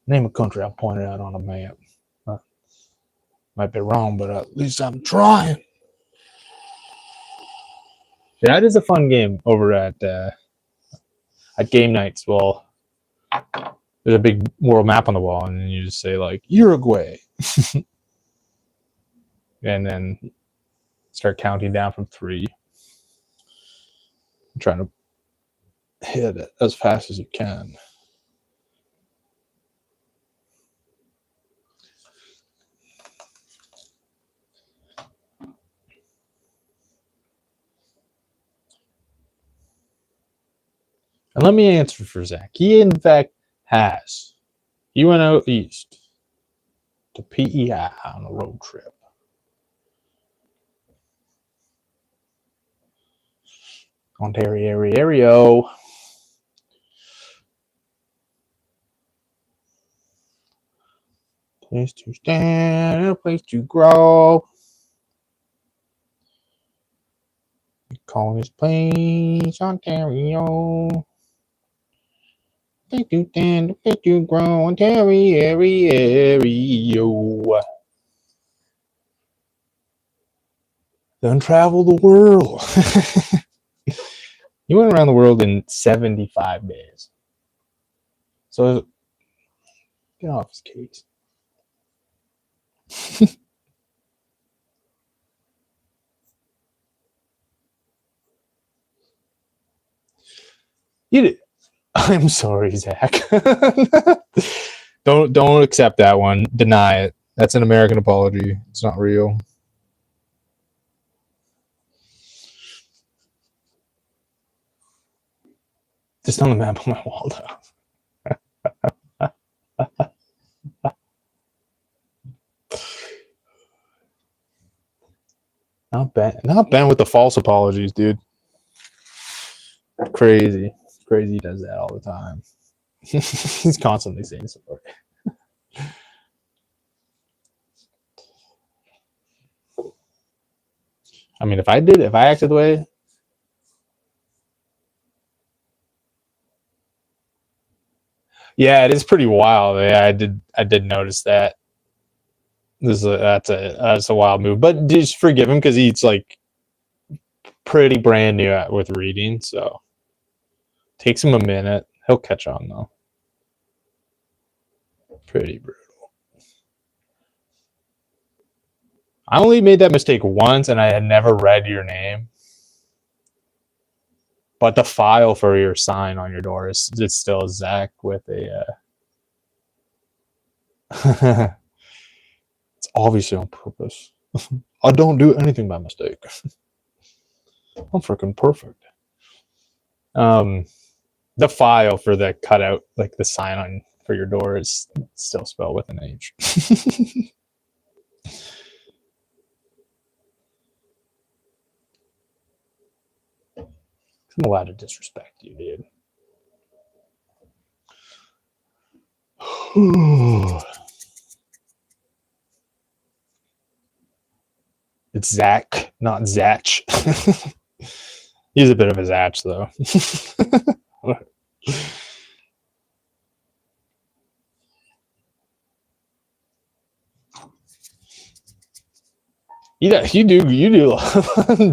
Name a country I pointed out on a map. Might be wrong, but at least I'm trying. Yeah, that is a fun game over at game nights. Well, there's a big world map on the wall, and then you just say like Uruguay, and then start counting down from 3. I'm trying to hit it as fast as you can. And let me answer for Zach. He, in fact, has. He went out east to PEI on a road trip. Ontario. Place to stand, a place to grow. We call this place Ontario. Place to stand, a place to grow, Ontario. Then travel the world. He went around the world in 75 days. So, get off his case. You did. I'm sorry, Zach. Don't accept that one. Deny it. That's an American apology. It's not real. Just on the map on my wall, though. Not Ben with the false apologies, dude. Crazy he does that all the time. He's constantly saying sorry. I mean, if I acted the way, yeah, it is pretty wild. Yeah, I did notice that. That's a wild move, but just forgive him because he's like pretty brand new with reading, so takes him a minute. He'll catch on though. Pretty brutal. I only made that mistake once, and I had never read your name. But the file for your sign on your door is it's still Zach with a. It's obviously on purpose. I don't do anything by mistake. I'm freaking perfect. The file for the cutout, like the sign on for your door, is still spelled with an H. I'm allowed to disrespect you, dude. It's Zach, not Zatch. He's a bit of a Zatch, though. You do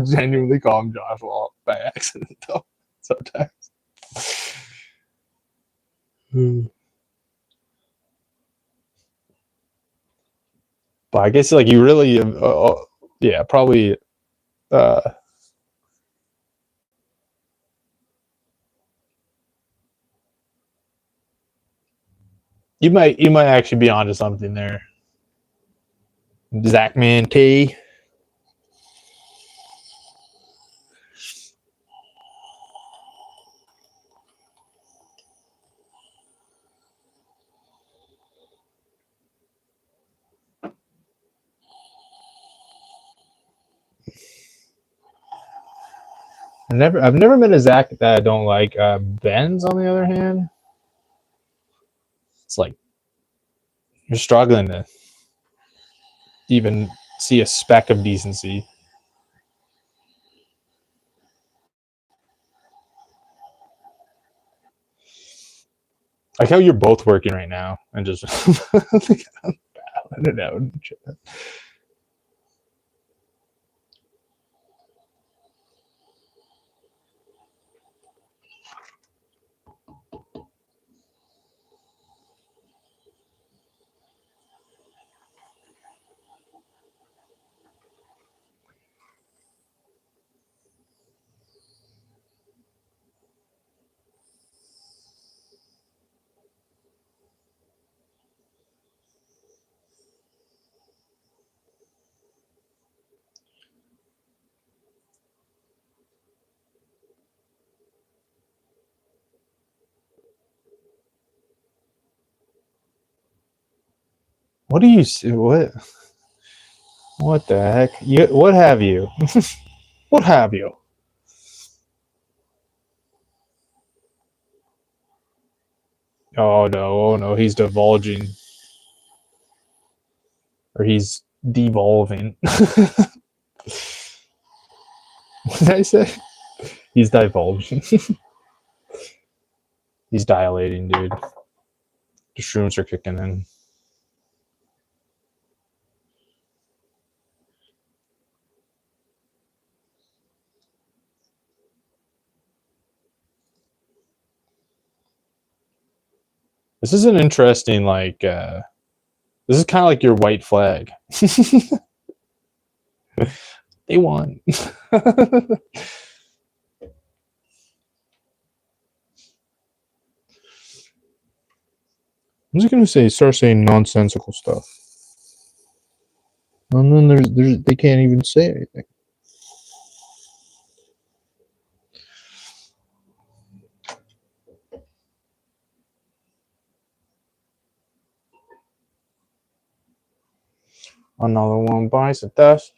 genuinely call him Joshua by accident, though, sometimes. But I guess like you really, yeah, probably. You might actually be onto something there, Zach Man T. I've never met a Zach that I don't like. Ben's, on the other hand, it's like you're struggling to even see a speck of decency. Like how you're both working right now and just battling it out. What do you see? What the heck? What have you? What have you? Oh no, he's divulging. Or he's devolving. What did I say? He's divulging. He's dilating, dude. The shrooms are kicking in. This is an interesting, like, this is kind of like your white flag. They won. I'm just gonna start saying nonsensical stuff, and then they can't even say anything. Another one bites the dust.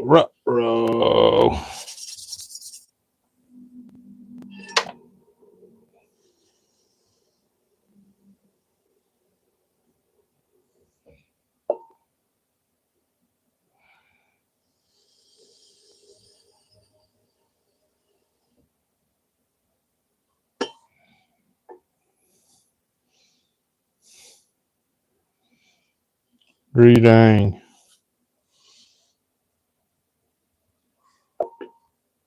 Ruh-roh. Greeting.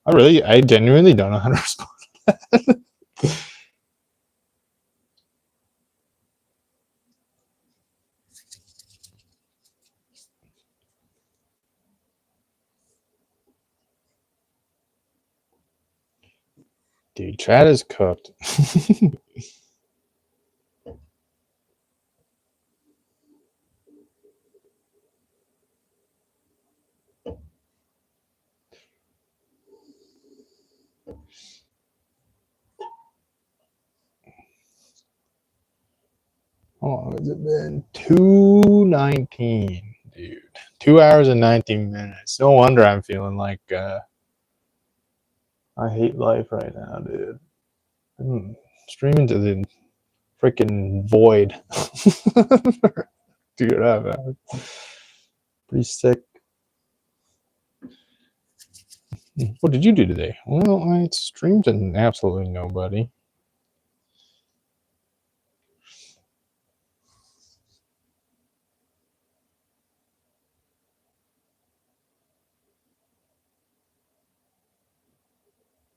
I genuinely don't know how to respond. Dude, chat is cooked. How long has it been? 2:19, dude. 2 hours and 19 minutes. No wonder I'm feeling like I hate life right now, dude. I'm streaming to the freaking void. Dude, I'm pretty sick. What did you do today? Well, I streamed to absolutely nobody.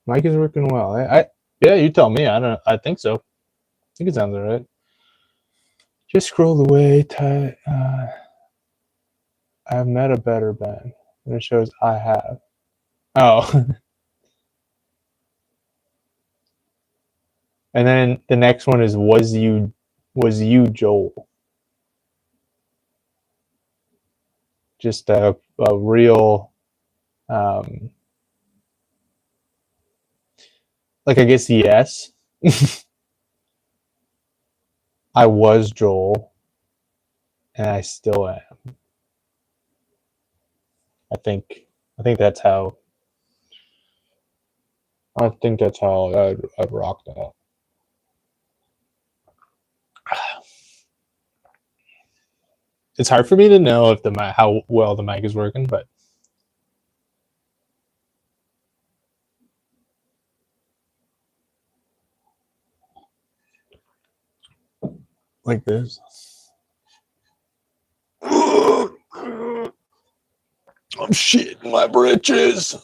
Mic is working well. Yeah, you tell me. I think so. I think it sounds alright. Just scroll away. I've met a better Ben. And it shows I have. Oh. And then the next one is was you Joel? Just a real like, I guess yes. I was Joel and I still am. I think that's how I'd rock that. It's hard for me to know if how well the mic is working, but like this. I'm shitting my britches.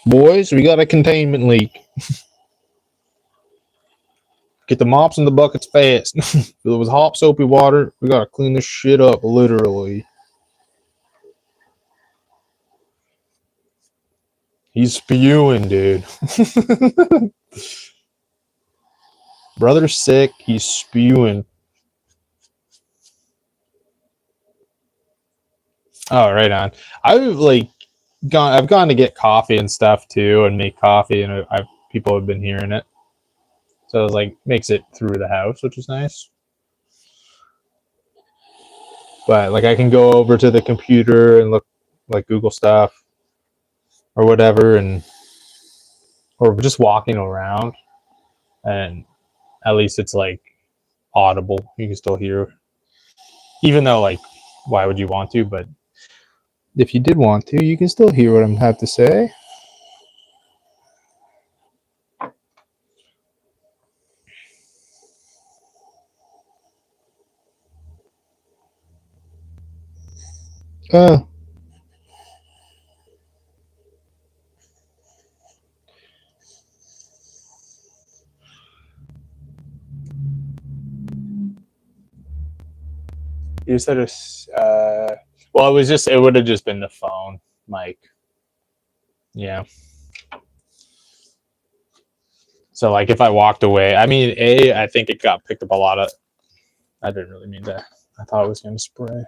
Boys, we got a containment leak. Get the mops and the buckets fast. If it was hot, soapy water, we gotta clean this shit up, literally. He's spewing, dude. Brother's sick. He's spewing. Oh, right on. I've gone to get coffee and stuff too, and make coffee, and people have been hearing it. So it's like makes it through the house, which is nice. But like I can go over to the computer and look like Google stuff or whatever, or just walking around, and at least it's like audible. You can still hear, even though like why would you want to? But if you did want to, you can still hear what I have to say. You said well, it would have just been the phone mic. Yeah. So like if I walked away, I mean, I think it got picked up a lot of. I didn't really mean that. I thought it was going to spray.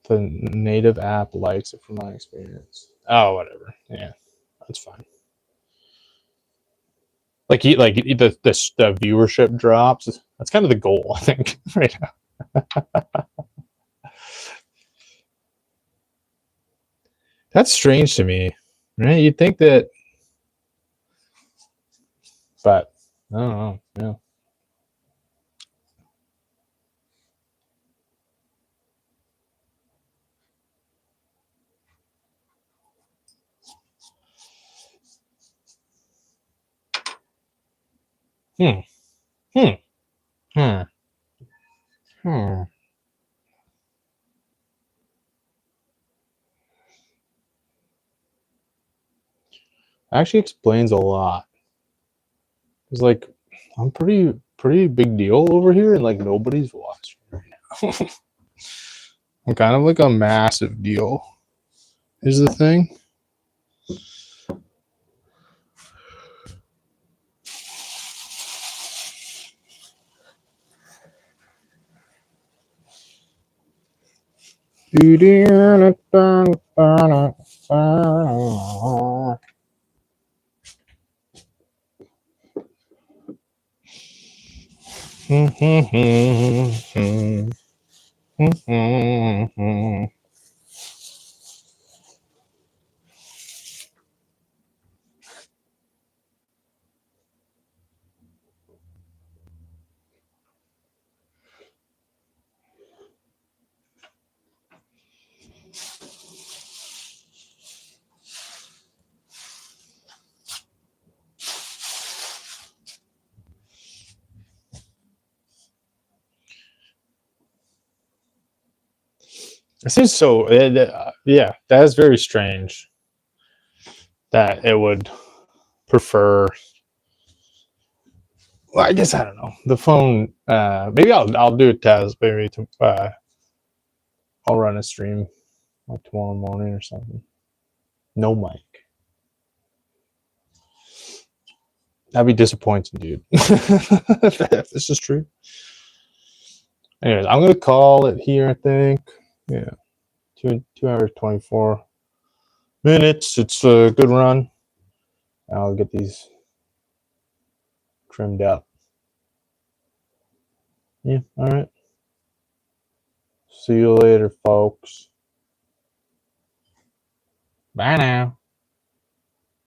The native app likes it from my experience. Oh, whatever. Yeah, that's fine. Like the viewership drops. That's kind of the goal, I think, right now. That's strange to me, right? You'd think that, but I don't know. Yeah. Actually explains a lot. It's like I'm pretty big deal over here, and like nobody's watching right now. I'm kind of like a massive deal. Is the thing. It seems so. Yeah, that is very strange that it would prefer. Well, I guess I don't know. The phone. Maybe I'll do a test. Maybe I'll run a stream like tomorrow morning or something. No mic. That'd be disappointing, dude. If this is true. Anyways, I'm gonna call it here. I think. Yeah, 2 hours 24 minutes. It's a good run. I'll get these trimmed up. Yeah. All right. See you later, folks. Bye now.